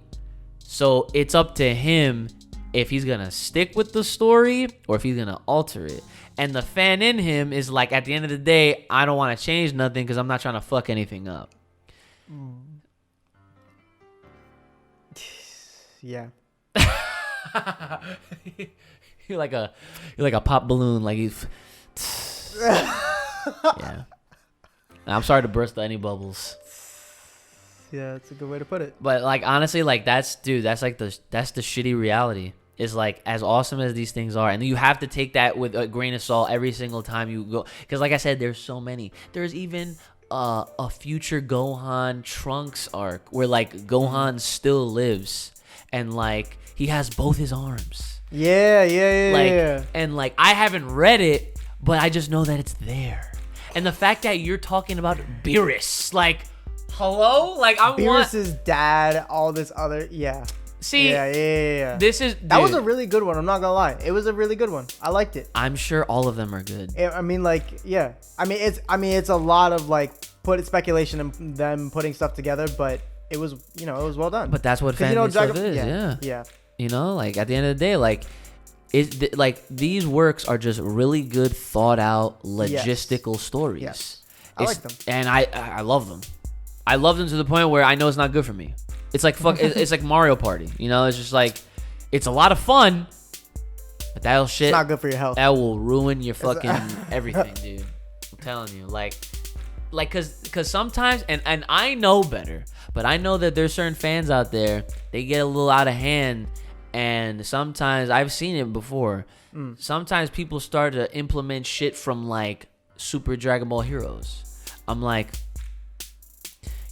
So it's up to him if he's going to stick with the story or if he's going to alter it. And the fan in him is like, at the end of the day, I don't want to change nothing because I'm not trying to fuck anything up. Yeah. You're like a pop balloon, like he's yeah. I'm sorry to burst any bubbles. Yeah, that's a good way to put it. But like honestly, like that's the shitty reality. Is like as awesome as these things are, and you have to take that with a grain of salt every single time you go. Because like I said, there's so many. There's even a future Gohan Trunks arc where like Gohan still lives and like he has both his arms. Yeah. Like and like I haven't read it, but I just know that it's there. And the fact that you're talking about Beerus, like, hello, like I want Beerus's dad, all this other, yeah. See, yeah. That was a really good one. I'm not gonna lie, it was a really good one. I liked it. I'm sure all of them are good. I mean, like, yeah. I mean, it's a lot of like speculation and them putting stuff together, but it was, it was well done. But that's what fan stuff is. Yeah. Like at the end of the day, like, like these works are just really good, thought out, logistical stories. Yes, I like them, and I love them. I love them to the point where I know it's not good for me. It's like it's like Mario Party, It's just like it's a lot of fun, but that shit. It's not good for your health. That will ruin your fucking everything, dude. I'm telling you, like, cause sometimes, and I know better, but I know that there's certain fans out there, they get a little out of hand, and sometimes I've seen it before. Sometimes people start to implement shit from like Super Dragon Ball Heroes. I'm like,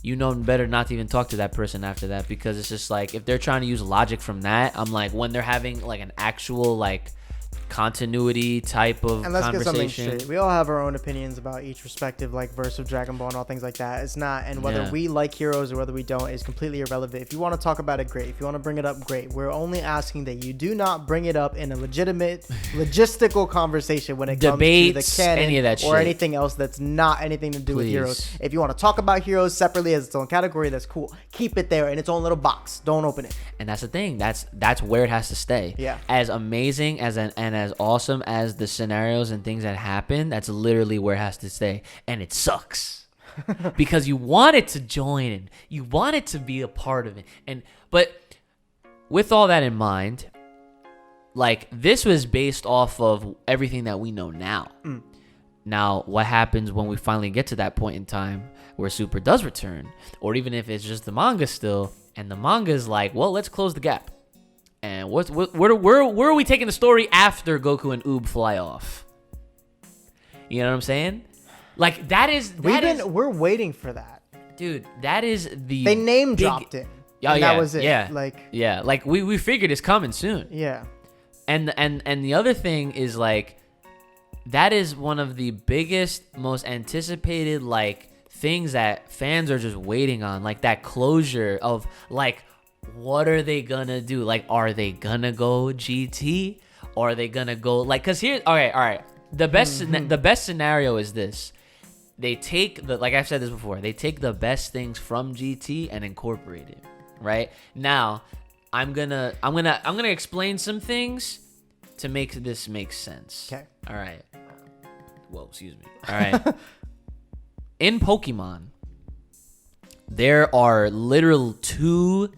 better not to even talk to that person after that, because it's just like if they're trying to use logic from that, I'm like, when they're having like an actual like continuity type of and let's conversation. Get something straight. We all have our own opinions about each respective like verse of Dragon Ball and all things like that. It's not, and whether we like Heroes or whether we don't is completely irrelevant. If you want to talk about it, great. If you want to bring it up, great. We're only asking that you do not bring it up in a legitimate logistical conversation when it comes to the canon any of that or shit. Anything else that's not anything to do with Heroes. If you want to talk about Heroes separately as its own category, that's cool. Keep it there in its own little box. Don't open it. And that's the thing. That's where it has to stay. Yeah. As amazing and as awesome as the scenarios and things that happen, that's literally where it has to stay. And it sucks. Because you want it to join and you want it to be a part of it. But with all that in mind, like, this was based off of everything that we know now. Now, what happens when we finally get to that point in time where Super does return? Or even if it's just the manga still, and the manga is like, well, let's close the gap. And where are we taking the story after Goku and Oob fly off? You know what I'm saying? Like, we're waiting for that. Dude, that is the They name dropped it. That was it. Yeah. Like like we figured it's coming soon. Yeah. And the other thing is, like, that is one of the biggest, most anticipated, like, things that fans are just waiting on, like that closure of, like, what are they gonna do? Like, are they gonna go GT? Or are they gonna go, like, because here, all right. The best scenario is this: they take like I've said this before, they take the best things from GT and incorporate it. Right now, I'm gonna explain some things to make this make sense. Okay. All right. Whoa, excuse me. All right. In Pokemon, there are literal 2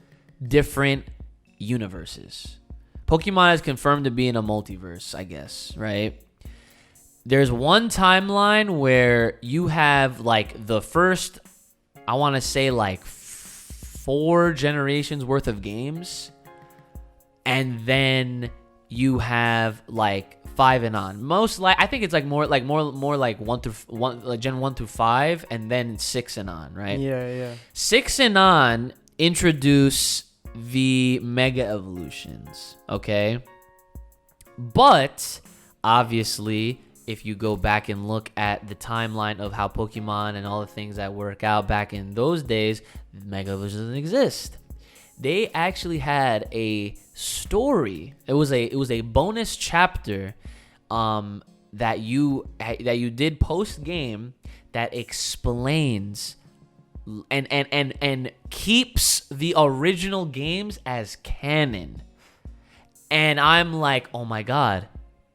different universes. Pokemon is confirmed to be in a multiverse, I guess, right? There's one timeline where you have, like, the first, I want to say, like, 4 generations worth of games, and then you have, like, 5 and on. I think it's like more like 1 through Gen 1 through 5, and then 6 and on, right? Yeah. 6 and on introduce the Mega Evolutions, okay? But obviously, if you go back and look at the timeline of how Pokemon and all the things that work out back in those days, Mega Evolution doesn't exist. they actually had a story. It was a bonus chapter that you did post game that explains and keeps the original games as canon. And I'm like, oh my god.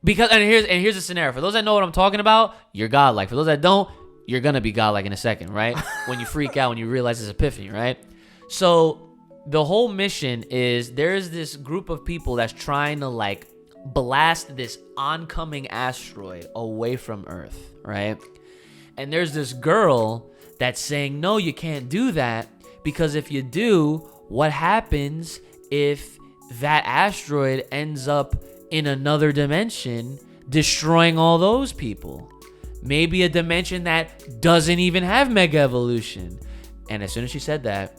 Because here's a scenario. For those that know what I'm talking about, you're godlike. For those that don't, you're gonna be godlike in a second, right? When you freak out, when you realize it's epiphany, right? So the whole mission is there's this group of people that's trying to like blast this oncoming asteroid away from Earth, right? And there's this girl that's saying, no, you can't do that, because if you do, what happens if that asteroid ends up in another dimension, destroying all those people? Maybe a dimension that doesn't even have mega evolution. And as soon as she said that,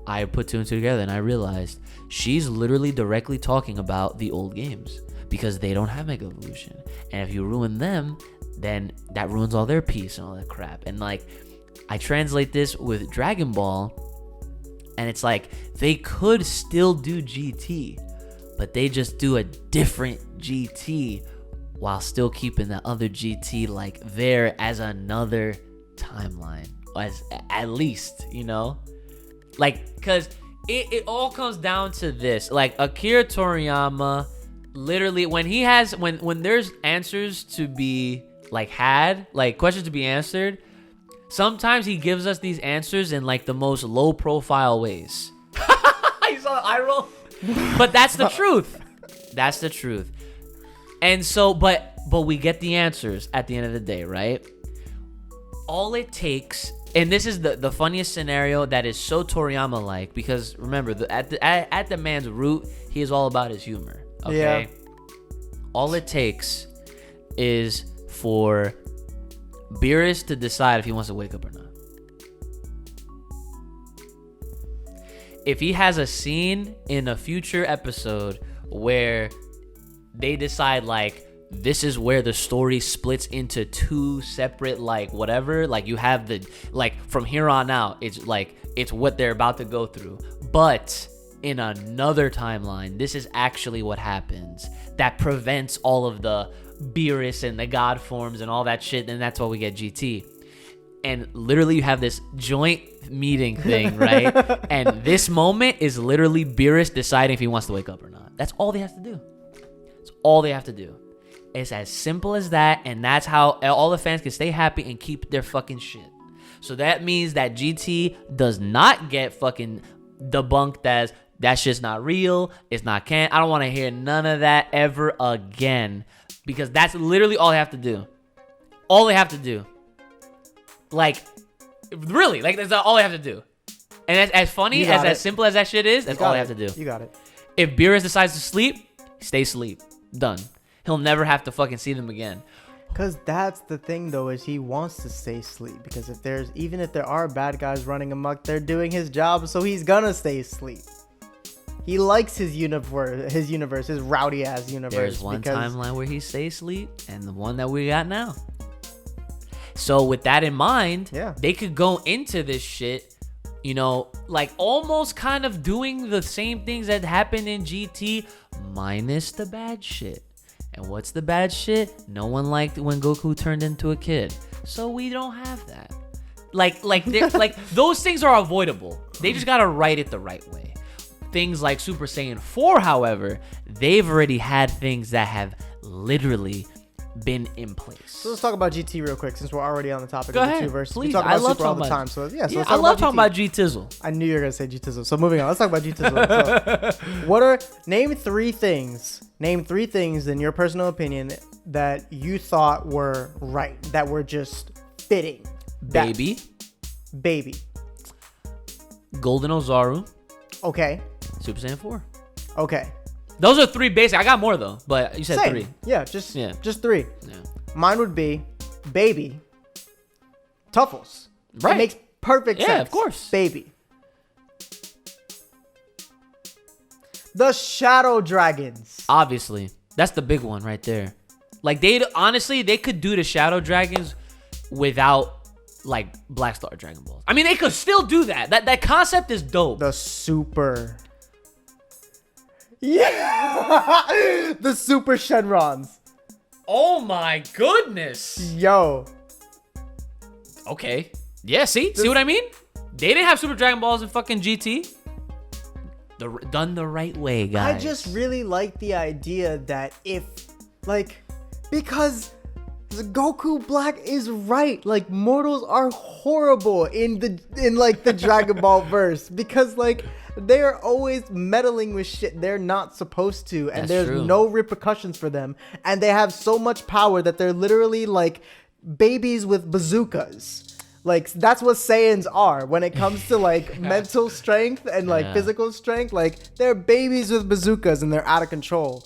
I put two and two together and I realized she's literally directly talking about the old games, because they don't have mega evolution. And if you ruin them, then that ruins all their peace and all that crap. And like, I translate this with Dragon Ball, and it's like they could still do GT, but they just do a different GT while still keeping the other GT like there as another timeline, as at least, you know, like, because it all comes down to this. Like Akira Toriyama, literally, when there's answers to be like had, like questions to be answered, sometimes he gives us these answers in like the most low profile ways. You saw the eye roll? But that's the truth. That's the truth. And so, but we get the answers at the end of the day, right? All it takes, and this is the funniest scenario that is so Toriyama-like, because remember, at the man's root, he is all about his humor. Okay? Yeah. All it takes is for Beerus to decide if he wants to wake up or not. If he has a scene in a future episode where they decide like this is where the story splits into two separate like whatever, like you have the like from here on out, it's like it's what they're about to go through, but in another timeline, this is actually what happens that prevents all of the Beerus and the god forms and all that shit, and that's why we get GT. And literally you have this joint meeting thing, right? And this moment is literally Beerus deciding if he wants to wake up or not. That's all they have to do. That's all they have to do. It's as simple as that, and that's how all the fans can stay happy and keep their fucking shit. So that means that GT does not get fucking debunked as that shit's not real, it's not canon. I don't want to hear none of that ever again, because that's literally all they have to do. All they have to do. Like, really, like that's all they have to do. And as funny, as simple as that shit is, that's all they have to do. You got it. If Beerus decides to sleep, stay asleep. Done. He'll never have to fucking see them again. Because that's the thing, though, is he wants to stay asleep. Because even if there are bad guys running amok, they're doing his job, so he's gonna stay asleep. He likes his universe, his rowdy ass universe. There's one timeline where he stays asleep, and the one that we got now. So with that in mind, they could go into this shit, you know, like almost kind of doing the same things that happened in GT, minus the bad shit. And what's the bad shit? No one liked when Goku turned into a kid, so we don't have that. Like those things are avoidable. They just gotta write it the right way. Things like Super Saiyan 4, however, they've already had things that have literally been in place. So let's talk about GT real quick, since we're already on the topic Go of ahead, the two verses. Please. We talk about Super all the time. So let's I love talking about GT. G-Tizzle. I knew you were gonna say G-Tizzle. So moving on, let's talk about G-Tizzle. So, name three things in your personal opinion that you thought were right, that were just fitting. Baby. Golden Ozaru. Okay. Super Saiyan 4. Okay. Those are three basic. I got more though, but you said Same. three. Yeah, just three. Yeah. Mine would be Baby, Tuffles. Right. It makes perfect sense. Yeah, of course. Baby. The Shadow Dragons. Obviously. That's the big one right there. Like, they could do the Shadow Dragons without, like, Black Star Dragon Balls. I mean, they could still do that. That concept is dope. The super Yeah. The Super Shenrons. Oh my goodness. Yo. Okay. Yeah, see what I mean? They didn't have Super Dragon Balls in fucking GT. Done the right way, guys. I just really like the idea that because Goku Black is right. Like, mortals are horrible in the Dragon Ball verse because they are always meddling with shit they're not supposed to, and there's no repercussions for them, and they have so much power that they're literally like babies with bazookas. Like, that's what Saiyans are when it comes to mental strength and physical strength. Like, they're babies with bazookas and they're out of control.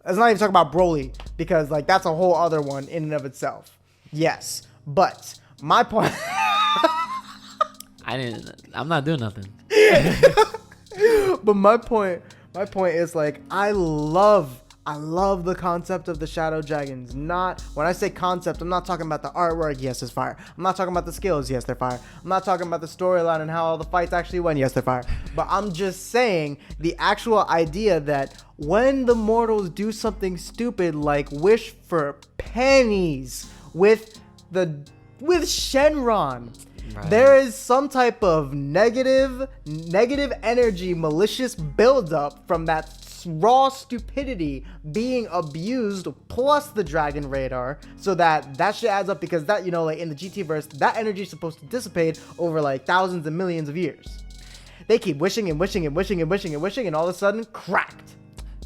Let's not even talk about Broly, because that's a whole other one in and of itself. Yes, but my point. I'm not doing nothing. But my point is I love the concept of the Shadow Dragons. When I say concept, I'm not talking about the artwork. Yes, it's fire. I'm not talking about the skills. Yes, they're fire. I'm not talking about the storyline and how all the fights actually went. Yes, they're fire. But I'm just saying the actual idea that when the mortals do something stupid like wish for pennies with Shenron, right, there is some type of negative energy, malicious buildup from that raw stupidity being abused, plus the Dragon Radar, so that shit adds up, because that, in the GT verse, that energy is supposed to dissipate over thousands and millions of years. They keep wishing and wishing and wishing and wishing and wishing, and all of a sudden, cracked.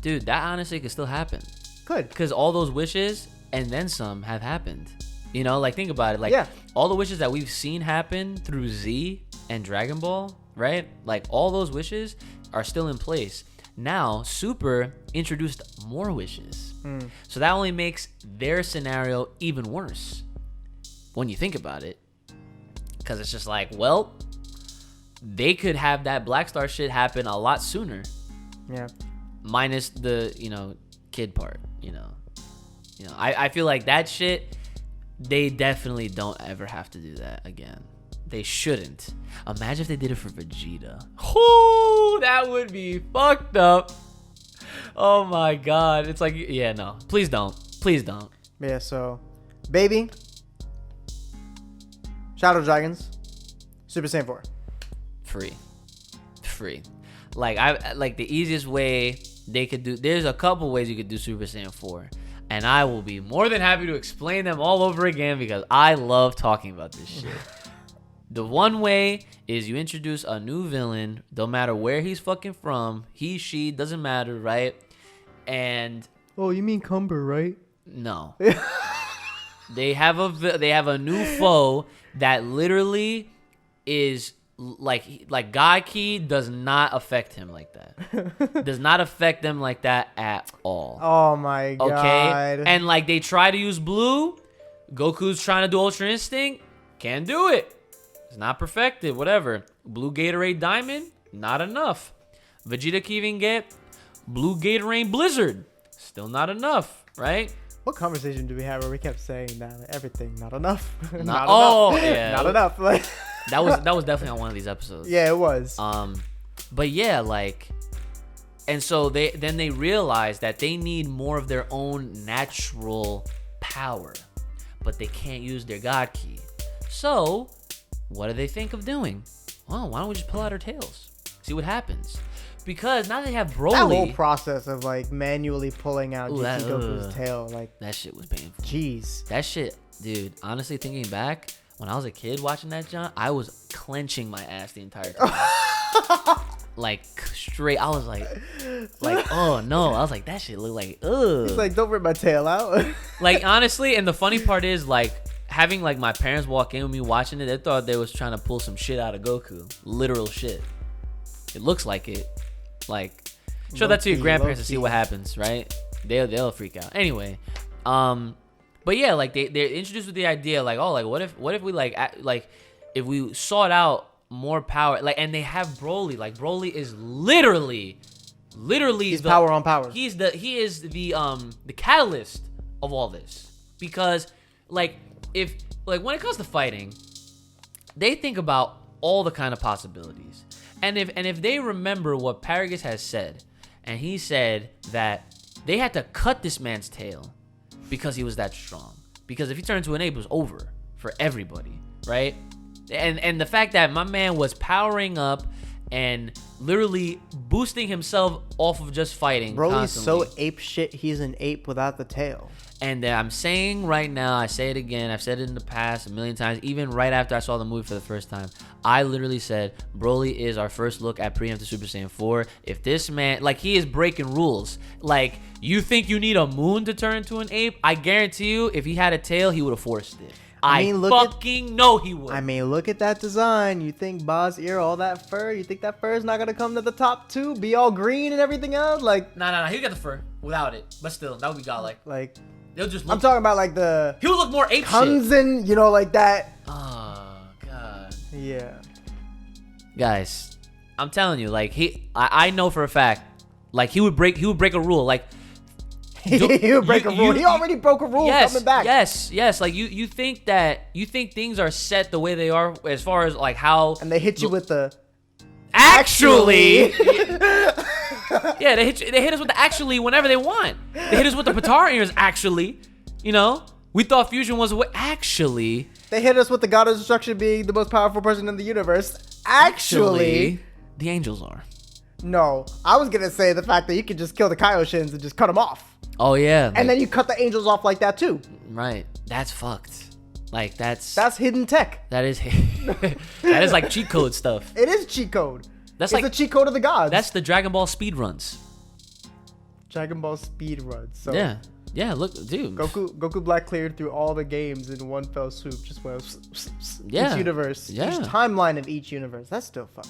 Dude, that honestly could still happen. Could. Because all those wishes and then some have happened. Think about it. All the wishes that we've seen happen through Z and Dragon Ball, right? All those wishes are still in place. Now, Super introduced more wishes. So that only makes their scenario even worse when you think about it. Because it's just they could have that Black Star shit happen a lot sooner. Yeah. Minus the, kid part, I feel like that shit, they definitely don't ever have to do that again. They shouldn't. Imagine if they did it for Vegeta. Oh, that would be fucked up. Oh my god. It's no. Please don't. Please don't. Yeah, so, baby, Shadow Dragons, Super Saiyan 4. Free. The easiest way they could do, there's a couple ways you could do Super Saiyan 4. And I will be more than happy to explain them all over again because I love talking about this shit. The one way is you introduce a new villain, don't matter where he's fucking from, he, she, doesn't matter, right? And oh, you mean Cumber, right? No. They have a new foe that literally is like God Ki does not affect him like that. Does not affect them like that at all. Oh my god. Okay? And they try to use blue, Goku's trying to do Ultra Instinct, can't do it. It's not perfected, whatever. Blue Gatorade Diamond, not enough. Vegeta can even get Blue Gatorade Blizzard, still not enough, right? What conversation did we have where we kept saying that everything not enough? Not enough. Yeah. Not enough. That was definitely on one of these episodes. Yeah, it was. But yeah, and so they realize that they need more of their own natural power, but they can't use their God Ki. So what do they think of doing? Well, why don't we just pull out our tails, see what happens? Because now they have Broly. That whole process of manually pulling out GT Goku's tail, that shit was painful. Jeez, that shit, dude. Honestly, thinking back, when I was a kid watching that, John, I was clenching my ass the entire time. Straight. I was oh no. I was like, that shit look ugh. It's don't rip my tail out. Honestly, and the funny part is having my parents walk in with me watching it, they thought they was trying to pull some shit out of Goku. Literal shit. It looks like it. Show that to your grandparents to see what happens, right? They'll freak out. Anyway, but yeah, they're introduced with the idea what if we if we sought out more power, and they have Broly. Broly is literally he's power on power. He is the catalyst of all this, because if when it comes to fighting, they think about all the kind of possibilities, and if they remember what Paragus has said, and he said that they had to cut this man's tail because he was that strong. Because if he turned into an ape, it was over for everybody, right? And the fact that my man was powering up and literally boosting himself off of just fighting. Broly's constantly. so ape shit, he's an ape without the tail. And I'm saying right now, I say it again, I've said it in the past a million times, even right after I saw the movie for the first time, I literally said, Broly is our first look at Preemptive Super Saiyan 4. If this man, like, he is breaking rules. Like, you think you need a moon to turn into an ape? I guarantee you, if he had a tail, he would have forced it. I know he would. I mean, look at that design. You think Ba's ear, all that fur, you think that fur is not going to come to the top too? Be all green and everything else? Like, Nah, he got the fur without it. But still, that would be godlike. Like, they'll just look, I'm talking about like the... He would look more ape shit. Kanzen, you know, like that. Oh, God. Yeah. Guys, I'm telling you, like, I know for a fact, like, he would break a rule. Like, he would break a rule. He already broke a rule coming back. Yes. Like, you think things are set the way they are as far as like how, and they hit you with the actually. Yeah, they hit us with the actually whenever they want. They hit us with the Patara ears actually. You know, we thought fusion was what actually. They hit us with the God of Destruction being the most powerful person in the universe. Actually, the angels are. No, I was gonna say the fact that you could just kill the Kaioshins and just cut them off. Oh yeah, and then you cut the angels off like that too. Right, that's fucked. Like that's hidden tech. That is that is like cheat code stuff. It is cheat code. It's like the cheat code of the gods. That's the Dragon Ball speed runs. Dragon Ball speed runs. So yeah. Look, dude. Goku Black cleared through all the games in one fell swoop. Just went each universe, each timeline of each universe. That's still fun.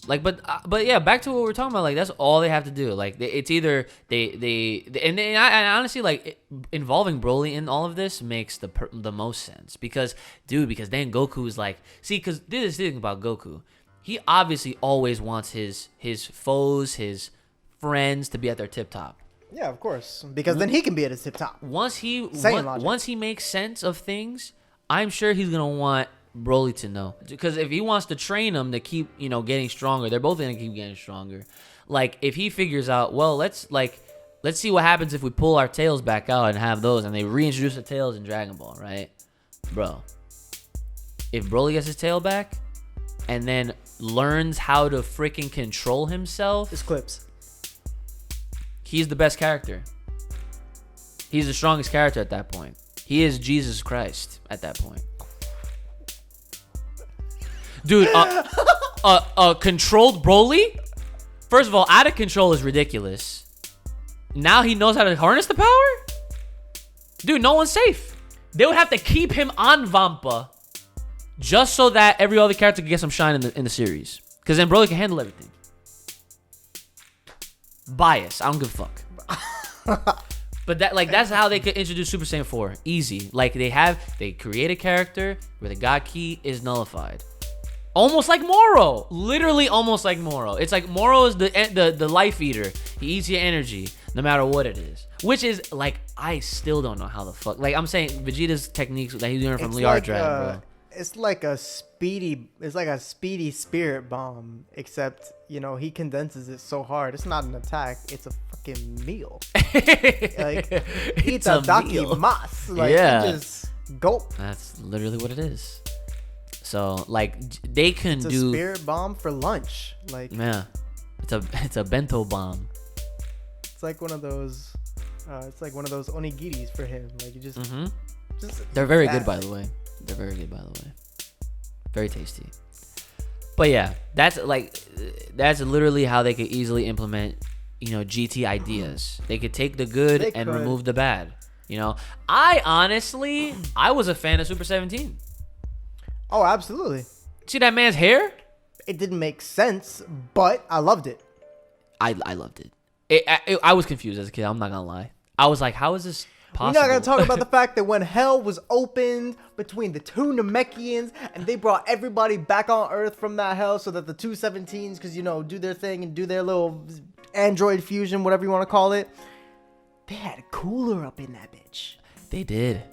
Like, but yeah, back to what we're talking about. Like, that's all they have to do. Like, it's either I honestly, like, involving Broly in all of this makes the most sense because then Goku's like, see, because this is the thing about Goku. He obviously always wants his foes, his friends to be at their tip top. Yeah, of course, because then he can be at his tip top. Once he makes sense of things, I'm sure he's gonna want Broly to know, because if he wants to train them to keep getting stronger, they're both gonna keep getting stronger. Like, if he figures out, well, let's see what happens if we pull our tails back out and have those, and they reintroduce the tails in Dragon Ball, right, bro? If Broly gets his tail back and then learns how to freaking control himself, his clips, he's the best character. He's the strongest character at that point. He is Jesus Christ at that point. Dude, a controlled Broly? First of all, out of control is ridiculous. Now he knows how to harness the power? Dude, no one's safe. They would have to keep him on Vampa just so that every other character can get some shine in the series. Because then Broly can handle everything. Bias. I don't give a fuck. But that's how they could introduce Super Saiyan 4. Easy. Like, they create a character where the God Ki is nullified. Almost like Moro. Literally almost like Moro. It's like Moro is the life eater. He eats your energy no matter what it is. Which is, like, I still don't know how the fuck. Like, I'm saying Vegeta's techniques that he's learning from Liard Dragon, bro. It's like a speedy spirit bomb, except, he condenses it so hard. It's not an attack. It's a fucking meal. Like, it's a dakimasu. Like, you just gulp. That's literally what it is. So, like, they can do... It's a spirit bomb for lunch. Like, yeah. It's a bento bomb. It's like one of those... onigiris for him. Like, you just... Mm-hmm. They're very good, by the way. They're very good, by the way. Very tasty. But yeah, that's literally how they could easily implement, GT ideas. They could take the good and remove the bad. I was a fan of Super 17. Oh, absolutely. See that man's hair? It didn't make sense, but I loved it. I loved it. I was confused as a kid. I'm not gonna lie. I was like, how is this possible? We're not gonna talk about the fact that when hell was opened between the two Namekians and they brought everybody back on Earth from that hell, so that the two 17s, because do their thing and do their little android fusion, whatever you want to call it. They had a cooler up in that bitch. They did.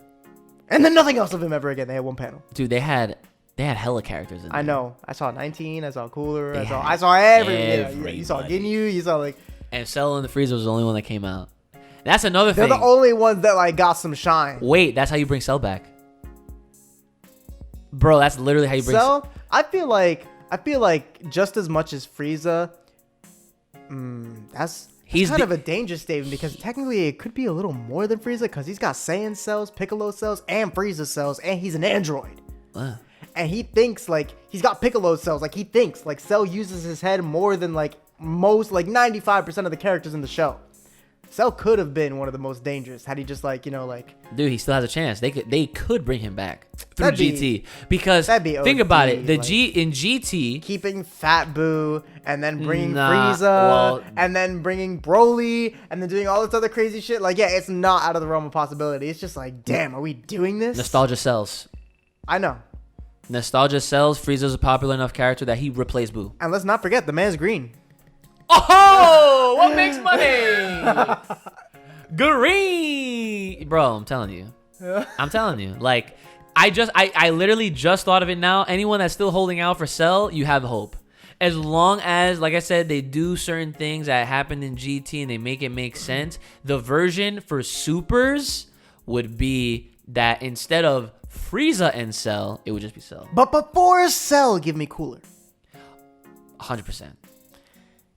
And then nothing else of him ever again. They had one panel. Dude, they had hella characters in there. I know. I saw 19. I saw Cooler. I saw everything. You saw Ginyu. You saw like. and Cell and the Frieza was the only one that came out. That's another thing. They're the only ones that like got some shine. Wait, that's how you bring Cell back, bro. That's literally how you bring Cell. I feel like just as much as Frieza. That's kind of a dangerous statement because technically it could be a little more than Frieza because he's got Saiyan cells, Piccolo cells, and Frieza cells, and he's an android. And he thinks like he's got Piccolo cells. Like he thinks like Cell uses his head more than like most, like 95% of the characters in the show. Cell could have been one of the most dangerous had he just like, like. Dude, he still has a chance. They could bring him back through GT because think about it. The like, in GT, keeping Fat Boo and then bringing Frieza and then bringing Broly and then doing all this other crazy shit. Like, yeah, it's not out of the realm of possibility. It's just like, damn, are we doing this? Nostalgia sells. I know. Nostalgia sells. Frieza's a popular enough character that he replaced Boo. And let's not forget, the man's green. Oh, what makes money? Green, bro. I'm telling you. Like, I literally just thought of it now. Anyone that's still holding out for Cell, you have hope. As long as, like I said, they do certain things that happened in GT and they make it make sense. The version for Supers would be that instead of Frieza and Cell, it would just be Cell. But before Cell, give me Cooler. 100%.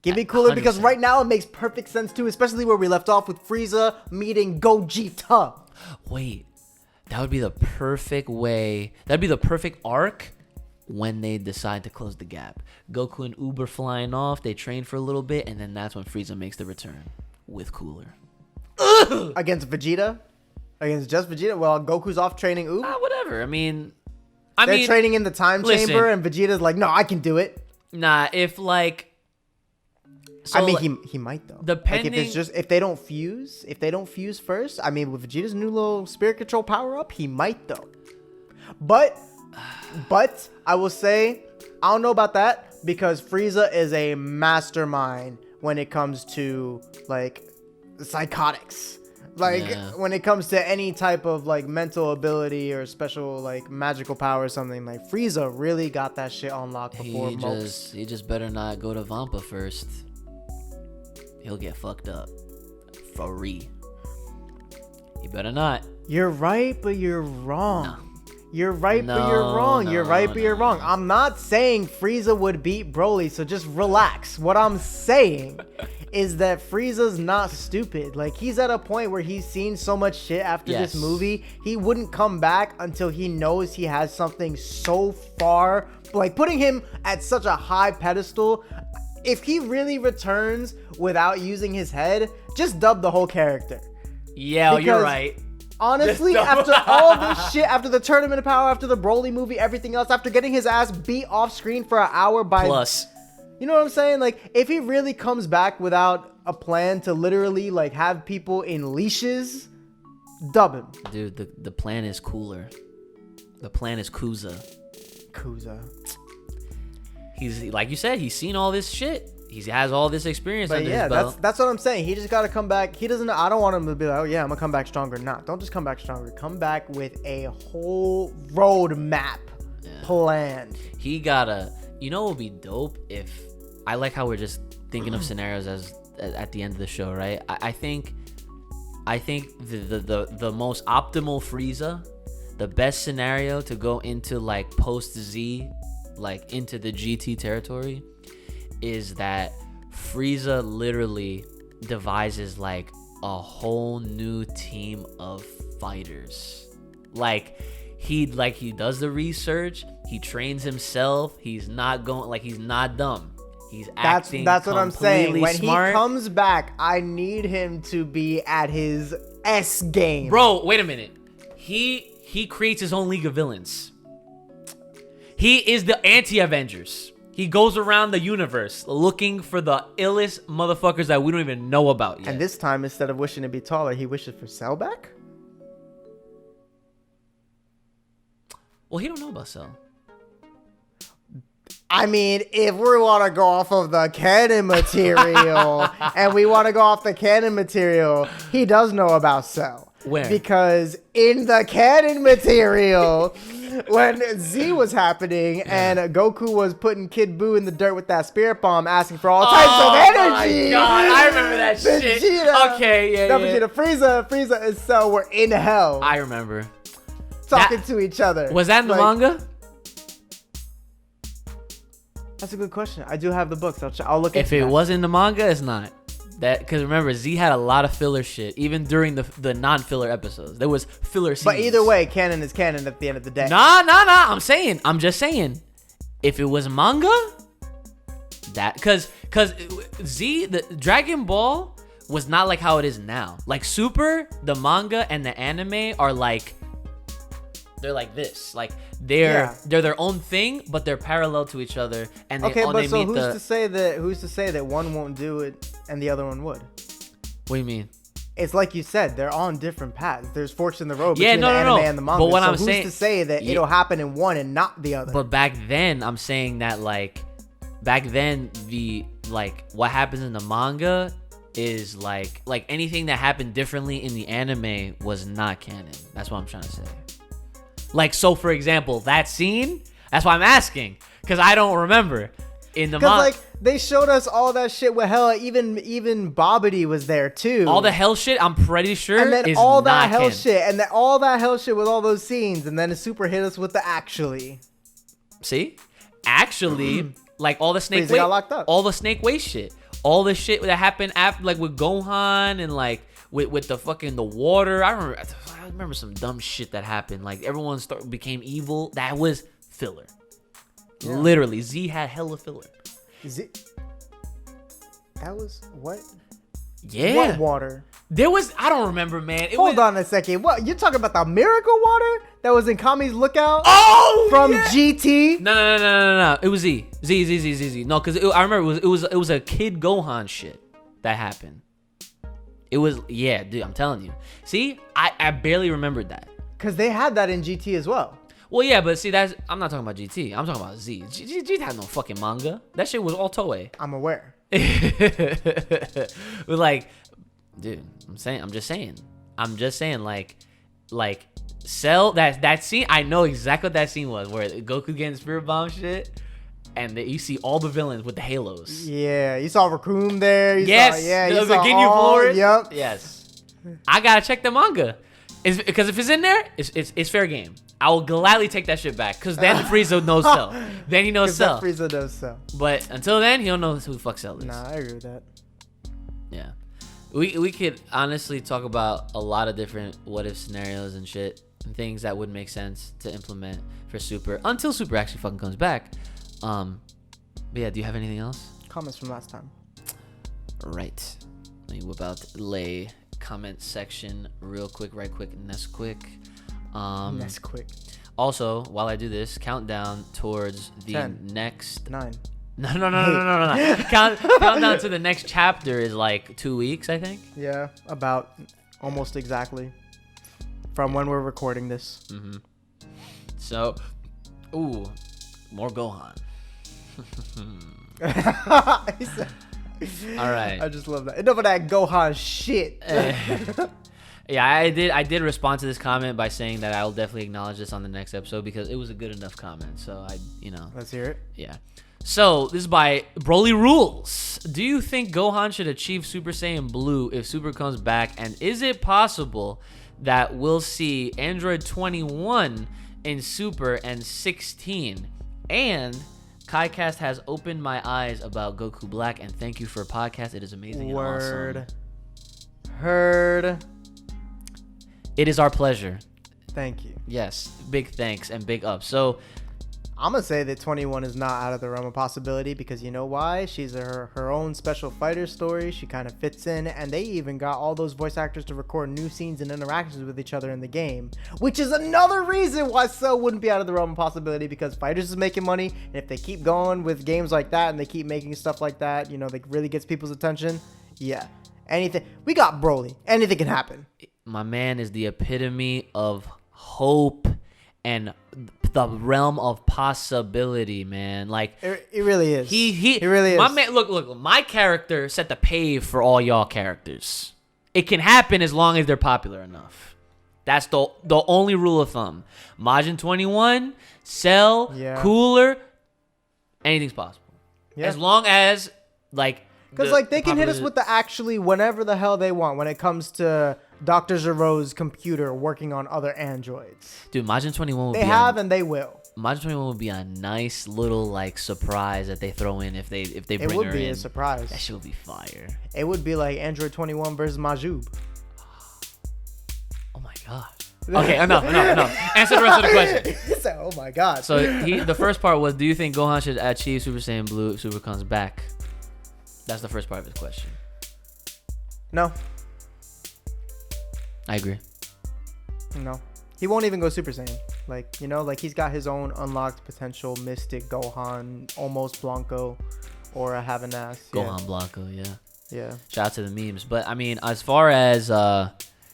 Give me Cooler 100%. Because right now it makes perfect sense too, especially where we left off with Frieza meeting Gogeta. Wait, that would be the perfect way. That'd be the perfect arc when they decide to close the gap. Goku and Uber flying off, they train for a little bit, and then that's when Frieza makes the return with Cooler. Against Vegeta? Against just Vegeta? Well, Goku's off training Uber? Whatever. I mean, they're training in the time chamber, and Vegeta's like, no, I can do it. Nah, if like... So, I mean, he might though. Depending, like if they don't fuse first. I mean, with Vegeta's new little spirit control power up, he might though. But I will say, I don't know about that because Frieza is a mastermind when it comes to like psychotics. Like when it comes to any type of like mental ability or special like magical power or something, like Frieza really got that shit unlocked before most. He just better not go to Vampa first. He'll get fucked up. For real. You better not. You're right, but you're wrong. No. You're right, but you're wrong. You're right, but you're wrong. I'm not saying Frieza would beat Broly, so just relax. What I'm saying is that Frieza's not stupid. Like, he's at a point where he's seen so much shit after this movie. He wouldn't come back until he knows he has something so far. Like, putting him at such a high pedestal... If he really returns without using his head, just dub the whole character. Yeah, because you're right. Honestly, after all this shit, after the Tournament of Power, after the Broly movie, everything else, after getting his ass beat off screen for an hour by... Plus. You know what I'm saying? Like, if he really comes back without a plan to literally, like, have people in leashes, dub him. Dude, the plan is cooler. The plan is Kuza. He's like you said, he's seen all this shit. He has all this experience under his belt. That's what I'm saying. He just got to come back. He doesn't. I don't want him to be like, oh yeah, I'm gonna come back stronger. Nah, don't just come back stronger. Come back with a whole roadmap planned. He gotta. You know what would be dope if I like how we're just thinking of scenarios as at the end of the show, right? I think the most optimal Frieza, the best scenario to go into like post Z. Like into the GT territory is that Frieza literally devises like a whole new team of fighters. Like he does the research, he trains himself, he's not dumb. He's acting that's what I'm saying. When smart. He comes back, I need him to be at his S game. Bro, wait a minute. He creates his own League of Villains. He is the anti-Avengers. He goes around the universe looking for the illest motherfuckers that we don't even know about yet. And this time, instead of wishing to be taller, he wishes for Cell back? Well, he don't know about Cell. I mean, if we want to go off of the canon material, he does know about Cell. Where? Because in the canon material... when Z was happening and Goku was putting Kid Buu in the dirt with that spirit bomb, asking for all types of energy. Oh my god, I remember that shit. Vegeta, okay, yeah. Vegeta, Frieza, and Cell were in hell. I remember talking to each other. Was that in the manga? That's a good question. I do have the books. I'll look at it. If it was in the manga, it's not. That because remember, Z had a lot of filler shit, even during the non-filler episodes. There was filler scenes. But either way, canon is canon at the end of the day. Nah. I'm just saying. If it was manga, that because Z, the Dragon Ball was not like how it is now. Like Super, the manga and the anime are like, they're like this. Like they're their own thing, but they're parallel to each other. And they, who's to say that one won't do it and the other one would? What do you mean? It's like you said, they're on different paths. There's forks in the road between the anime and the manga. But what so I'm saying, who's to say that it'll happen in one and not the other? But back then, I'm saying that like back then what happens in the manga is like anything that happened differently in the anime was not canon. That's what I'm trying to say. Like, so for example, that scene, that's why I'm asking, because I don't remember in the manga. Like they showed us all that shit with hell. Even Bobbity was there too. All the hell shit, I'm pretty sure. And then is all that not hell canon. shit, and then all that hell shit with all those scenes, and then the Super hit us with the actually. See, actually, like all the Snake got locked up. all the Snake Way shit, all the shit that happened after, like with Gohan and like with the fucking the water. I remember some dumb shit that happened. Like everyone became evil. That was filler. Yeah. Literally, Z had hella filler. That was what? Yeah. What water? There was, I don't remember, man. Hold on a second. What? You're talking about the miracle water that was in Kami's Lookout? Oh, from GT? No. It was Z. No, because I remember it was a Kid Gohan shit that happened. It was, yeah, dude, I'm telling you. See, I barely remembered that. Because they had that in GT as well. Well, yeah, but see, I'm not talking about GT. I'm talking about Z. GT had no fucking manga. That shit was all Toei. I'm aware. But like, dude, I'm just saying, like, Cell, that scene, I know exactly what that scene was, where Goku getting spirit bomb shit. And you see all the villains with the halos. Yeah, you saw Raccoon there. You saw the Ginyu Force. Yep. Yes. I gotta check the manga, because if it's in there, it's fair game. I will gladly take that shit back, because then Frieza knows Cell. Then he knows Cell. Frieza knows Cell. But until then, he don't know who the fuck Cell is. Nah, I agree with that. Yeah, we could honestly talk about a lot of different what if scenarios and shit and things that would make sense to implement for Super until Super actually fucking comes back. But yeah, do you have anything else? Comments from last time. Right. Let me whip out lay comment section right quick. Nesquick. Also, while I do this, countdown towards the 10, next 9. No. Countdown to the next chapter is like 2 weeks, I think. Yeah, about almost exactly from when we're recording this. Mm-hmm. So, more Gohan. All right. I just love that. Enough of that Gohan shit. Yeah, I did respond to this comment by saying that I will definitely acknowledge this on the next episode because it was a good enough comment. So Let's hear it. Yeah. So this is by Broly Rules. Do you think Gohan should achieve Super Saiyan Blue if Super comes back? And is it possible that we'll see Android 21 in Super and 16? And KaiCast has opened my eyes about Goku Black, and thank you for a podcast. It is amazing and awesome. Heard. It is our pleasure. Thank you. Yes, big thanks and big up. So I'm going to say that 21 is not out of the realm of possibility because you know why? She's her own special fighter story. She kind of fits in, and they even got all those voice actors to record new scenes and interactions with each other in the game, which is another reason why Cell wouldn't be out of the realm of possibility because Fighters is making money, and if they keep going with games like that and they keep making stuff like that, that really gets people's attention, yeah. Anything. We got Broly. Anything can happen. My man is the epitome of hope and the realm of possibility, man. Like it really is. He really is. My man, look. My character set the pave for all y'all characters. It can happen as long as they're popular enough. That's the only rule of thumb. Majin 21, Cell, Cooler, anything's possible. Yeah. As long as like. Because they can hit us with the actually whenever the hell they want when it comes to Dr. Zero's computer working on other androids. Dude, Majin 21 they have and they will. Majin 21 would be a nice little like surprise that they throw in if they bring her in. It would be a surprise. That shit would be fire. It would be like Android 21 versus Majub. Oh my god. Okay, enough. Answer the rest of the question. So, oh my god. So the first part was, do you think Gohan should achieve Super Saiyan Blue if Super comes back? That's the first part of his question. No. I agree. No. He won't even go Super Saiyan. Like he's got his own unlocked potential Mystic Gohan, almost Blanco, or a Havanass. Gohan Blanco, yeah. Yeah. Shout out to the memes. But I mean, as far as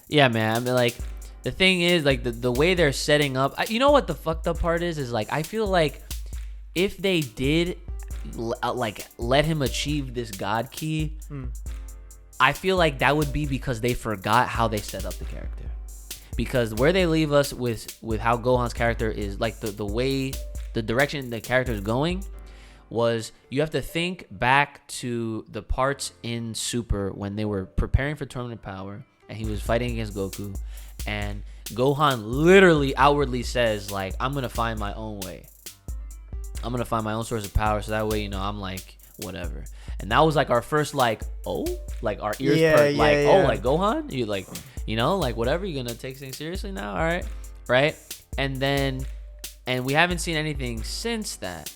yeah, man, I mean, like, the thing is, like, the way they're setting up, you know what the fucked up part is like, I feel like if they did like let him achieve this God key, I feel like that would be because they forgot how they set up the character. Because where they leave us with how Gohan's character is, like, the way, the direction the character is going, was you have to think back to the parts in Super when they were preparing for Tournament of Power and he was fighting against Goku, and Gohan literally outwardly says, like, I'm gonna find my own way. I'm gonna find my own source of power, so that way, you know, I'm like, whatever. And that was like our first, like, oh, like our ears perked, like, oh, like Gohan, you like, you know, like, whatever, you're gonna take things seriously now, all right, right? And we haven't seen anything since that,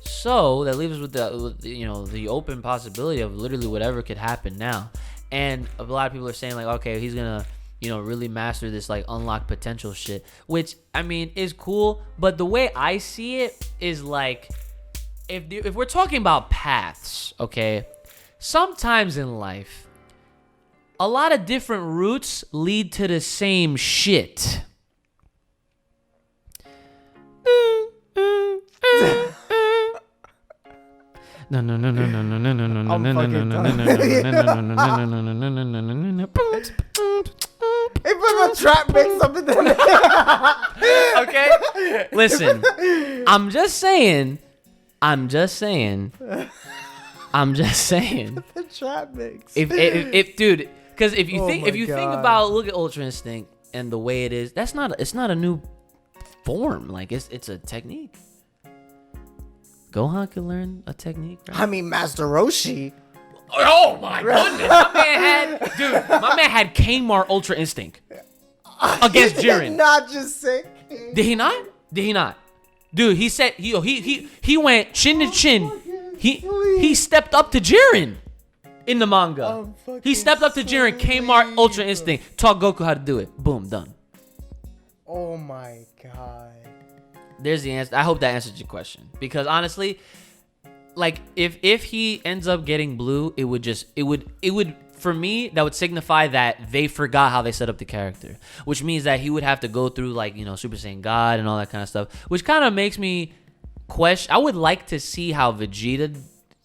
so that leaves us with the open possibility of literally whatever could happen now. And a lot of people are saying, like, okay, he's gonna, you know, really master this, like, unlocked potential shit, which, I mean, is cool. But the way I see it is, like, if we're talking about paths, okay, sometimes in life, a lot of different routes lead to the same shit. No. Hey, put a trap mix up in there. Okay, listen. I'm just saying. The trap mix. If dude, because if you think about, look at Ultra Instinct and the way it is, it's not a new form. Like, it's a technique. Gohan could learn a technique, right? I mean, Master Roshi. Oh my goodness, my man had Kmart Ultra Instinct against Jiren. Not just say. Did he not? Dude, he said he went chin to chin. He stepped up to Jiren in the manga. He stepped up to Jiren, Kmart Ultra Instinct, taught Goku how to do it. Boom, done. Oh my god. There's the answer. I hope that answers your question, because honestly, like, if he ends up getting blue, it would for me, that would signify that they forgot how they set up the character, which means that he would have to go through, like, you know, Super Saiyan God and all that kind of stuff, which kind of makes me question. I would like to see how Vegeta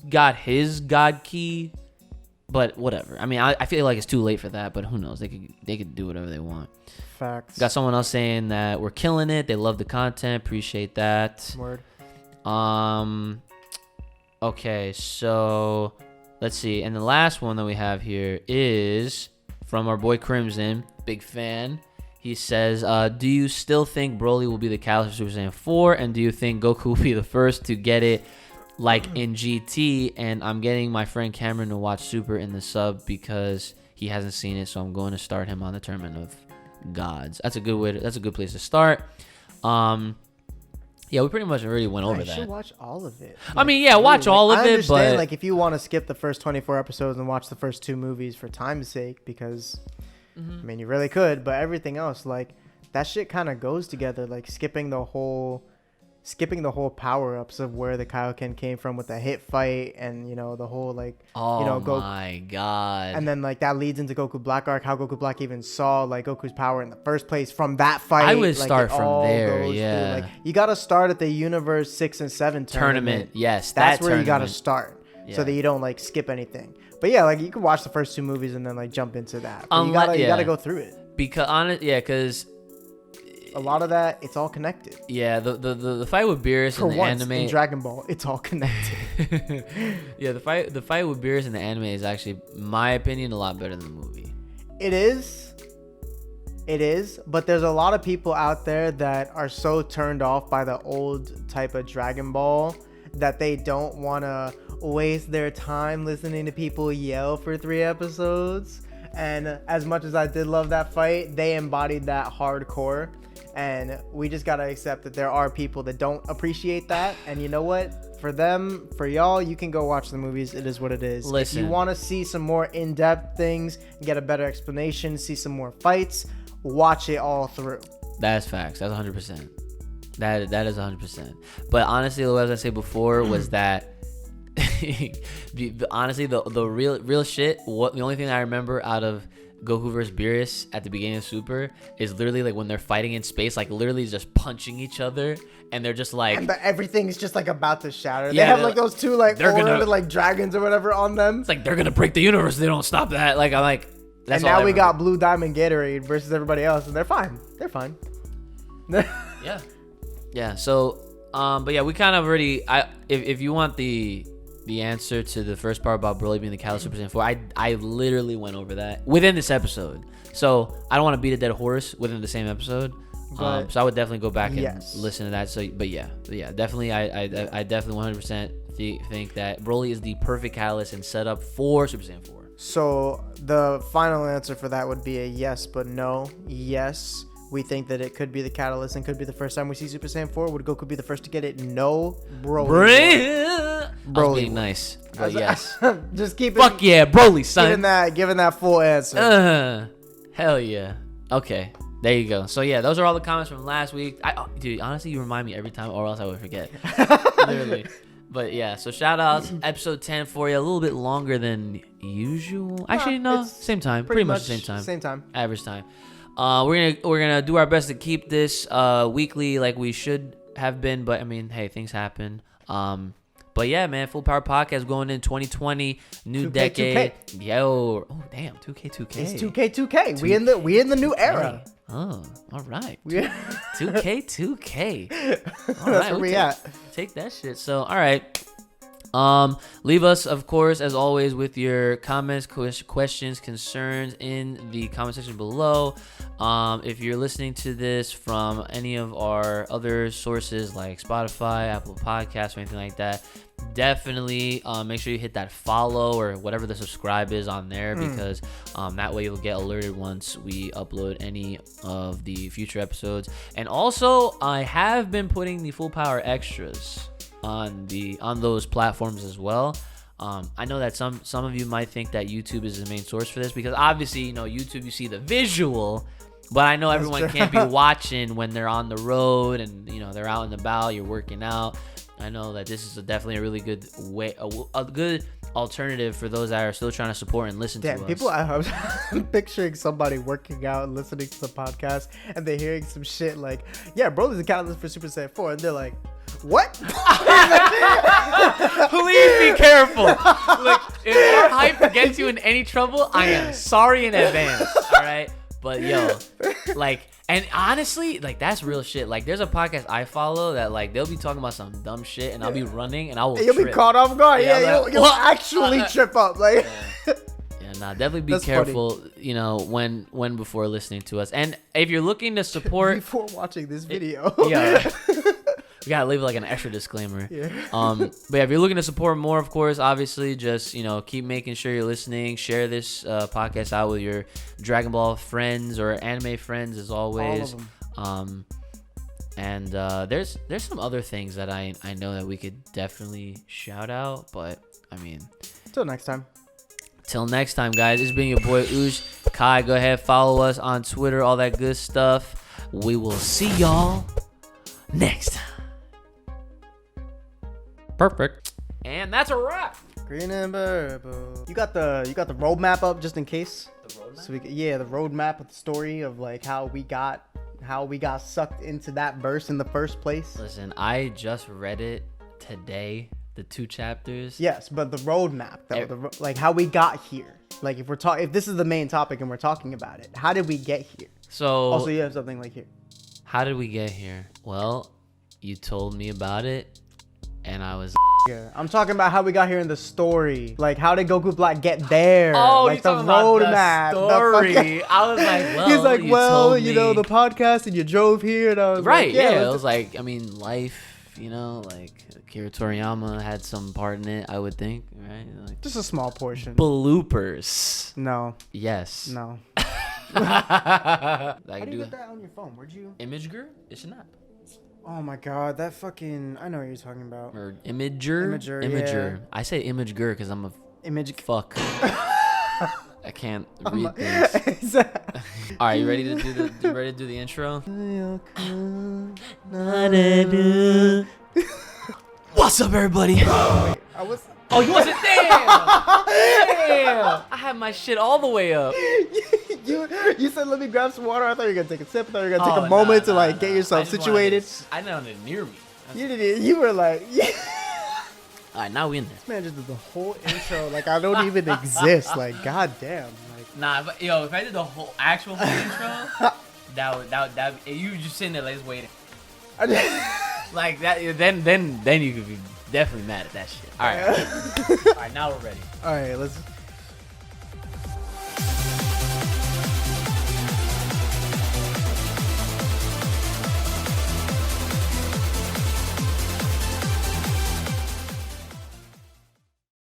got his God key, but whatever. I mean, I feel like it's too late for that, but who knows? They could do whatever they want. Facts. Got someone else saying that we're killing it. They love the content. Appreciate that. Word. Okay, so let's see. And the last one that we have here is from our boy Crimson. Big fan. He says, do you still think Broly will be the catalyst for Super Saiyan 4? And do you think Goku will be the first to get it, like in GT? And I'm getting my friend Cameron to watch Super in the sub because he hasn't seen it, so I'm going to start him on the Tournament of Gods. That's a good place to start. Yeah, we pretty much already went over that. You should watch all of it. I mean, yeah, watch all of it, but I understand, like, if you want to skip the first 24 episodes and watch the first 2 movies for time's sake, because I mean, you really could, but everything else, like, that shit kind of goes together, like skipping the whole power-ups of where the Kaioken came from with the hit fight, and, you know, the whole, like, you know, Goku. Oh my god. And then, like, that leads into Goku Black arc, how Goku Black even saw, like, Goku's power in the first place from that fight. I would start from there, yeah. Like, you got to start at the Universe 6 and 7 tournament. Yes, that's where you got to start, so that you don't, like, skip anything. But yeah, like, you can watch the first 2 movies and then, like, jump into that. But you gotta go through it. Because a lot of that, it's all connected. Yeah, the fight with Beerus in the anime in Dragon Ball, it's all connected. Yeah, the fight with Beerus in the anime is actually, in my opinion, a lot better than the movie. It is, but there's a lot of people out there that are so turned off by the old type of Dragon Ball that they don't want to waste their time listening to people yell for 3 episodes. And as much as I did love that fight, they embodied that hardcore. And we just got to accept that there are people that don't appreciate that. And you know what? For them, for y'all, you can go watch the movies. It is what it is. Listen. If you want to see some more in-depth things, get a better explanation, see some more fights, watch it all through. That's facts. That's 100%. That is 100%. But honestly, as I said before, was that honestly the real shit. The only thing I remember out of Goku versus Beerus at the beginning of Super is literally like when they're fighting in space, like literally just punching each other, and they're just like, and everything's just like about to shatter. Yeah, they have like those 2 like gonna, like dragons or whatever on them. It's like they're gonna break the universe if they don't stop that. Like I'm like, that's and now we got Blue Diamond Gatorade versus everybody else, and they're fine. They're fine. Yeah. So, but yeah, we kind of already. If you want the answer to the first part about Broly being the catalyst Super Saiyan 4, I literally went over that within this episode. So I don't want to beat a dead horse within the same episode. So I would definitely go back and listen to that. So, but yeah, definitely, I definitely 100% think that Broly is the perfect catalyst and setup for Super Saiyan 4. So the final answer for that would be a yes, but no. Yes, we think that it could be the catalyst and could be the first time we see Super Saiyan 4. Would Goku be the first to get it? No, Broly. Broly being nice, but yes. Just keep it. Fuck yeah, Broly, son. Giving that full answer. Hell yeah. Okay, there you go. So yeah, those are all the comments from last week. Dude, honestly, you remind me every time, or else I would forget. Literally. But yeah, so shout outs, episode 10 for you. A little bit longer than usual. Actually, no, same time. Pretty much the same time. Same time. Average time. We're gonna do our best to keep this weekly like we should have been, but I mean, hey, things happen. But yeah, man, Full Power Podcast going in 2020, new 2K, decade. 2K. Yo, oh damn, 2K. It's 2K. We in the new era. Oh, all right. 2K. All That's right, where we at. Take that shit. So, all right. Leave us, of course, as always, with your comments, questions, concerns in the comment section below. If you're listening to this from any of our other sources like Spotify, Apple Podcasts, or anything like that, definitely make sure you hit that follow or whatever the subscribe is on there, because that way you'll get alerted once we upload any of the future episodes. And also, I have been putting the Full Power extras on those platforms as well. I know that some of you might think that YouTube is the main source for this, because obviously, YouTube, you see the visual, but I know everyone can't be watching when they're on the road and they're out and about, you're working out. I know that this is definitely a really good way, a good alternative for those that are still trying to support and listen to us. I'm picturing somebody working out and listening to the podcast, and they're hearing some shit like, yeah, Broly's a catalyst for Super Saiyan 4, and they're like, what? Please be careful. Look, if our hype gets you in any trouble, I am sorry in advance. All right, but yo, and honestly, that's real shit. There's a podcast I follow that they'll be talking about some dumb shit, and I'll be running, and I will. You'll be caught off guard. Yeah, you'll actually trip up. Definitely be careful. Funny. When before listening to us, and if you're looking to support before watching this video. We gotta leave an extra disclaimer. But yeah, if you're looking to support more, of course, obviously, just keep making sure you're listening. Share this podcast out with your Dragon Ball friends or anime friends, as always. All of them. And there's some other things that I know that we could definitely shout out, but I mean, till next time. Till next time, guys. It's been your boy Uchi. Kai, go ahead, follow us on Twitter, all that good stuff. We will see y'all next time. Perfect. And that's a wrap. Green and purple. You got the roadmap up just in case. The roadmap? So the roadmap of the story of how we got sucked into that verse in the first place. Listen, I just read it today, the 2 chapters. Yes, but the roadmap though, how we got here. If this is the main topic and we're talking about it, how did we get here? So also, you have something here. How did we get here? Well, you told me about it, and I was. Yeah, I'm talking about how we got here in the story. Like, how did Goku Black get there? Oh, like you're the talking about roadmap. the story. I was like, well, he's like, well, you know, me. the podcast, and you drove here, and I was right, like, yeah. It was like, I mean, life, you know, like Akira Toriyama had some part in it, I would think, right? Like, just a small portion. Bloopers. No. Yes. No. Like, How do you get that on your phone? Where'd you? Imager? It's an app. Oh my god, that fucking... I know what you're talking about. Or Imager? Imager, yeah. I say Imager because I'm a fuck. I can't read things. Alright, you ready to do the intro? What's up, everybody? Wait, Oh, you wasn't there! Damn! I had my shit all the way up. You said let me grab some water. I thought you were gonna take a sip. I thought you were gonna take a moment to like get yourself situated. I didn't want it near me. You didn't. You were like, yeah. All right, now we in there. This man just did the whole intro like I don't even exist. Like, goddamn. Like, nah, but yo, if I did the whole actual intro, that you just sitting there like just waiting. Like that, then you could be definitely mad at that shit. All right, all right, now we're ready. All right, let's.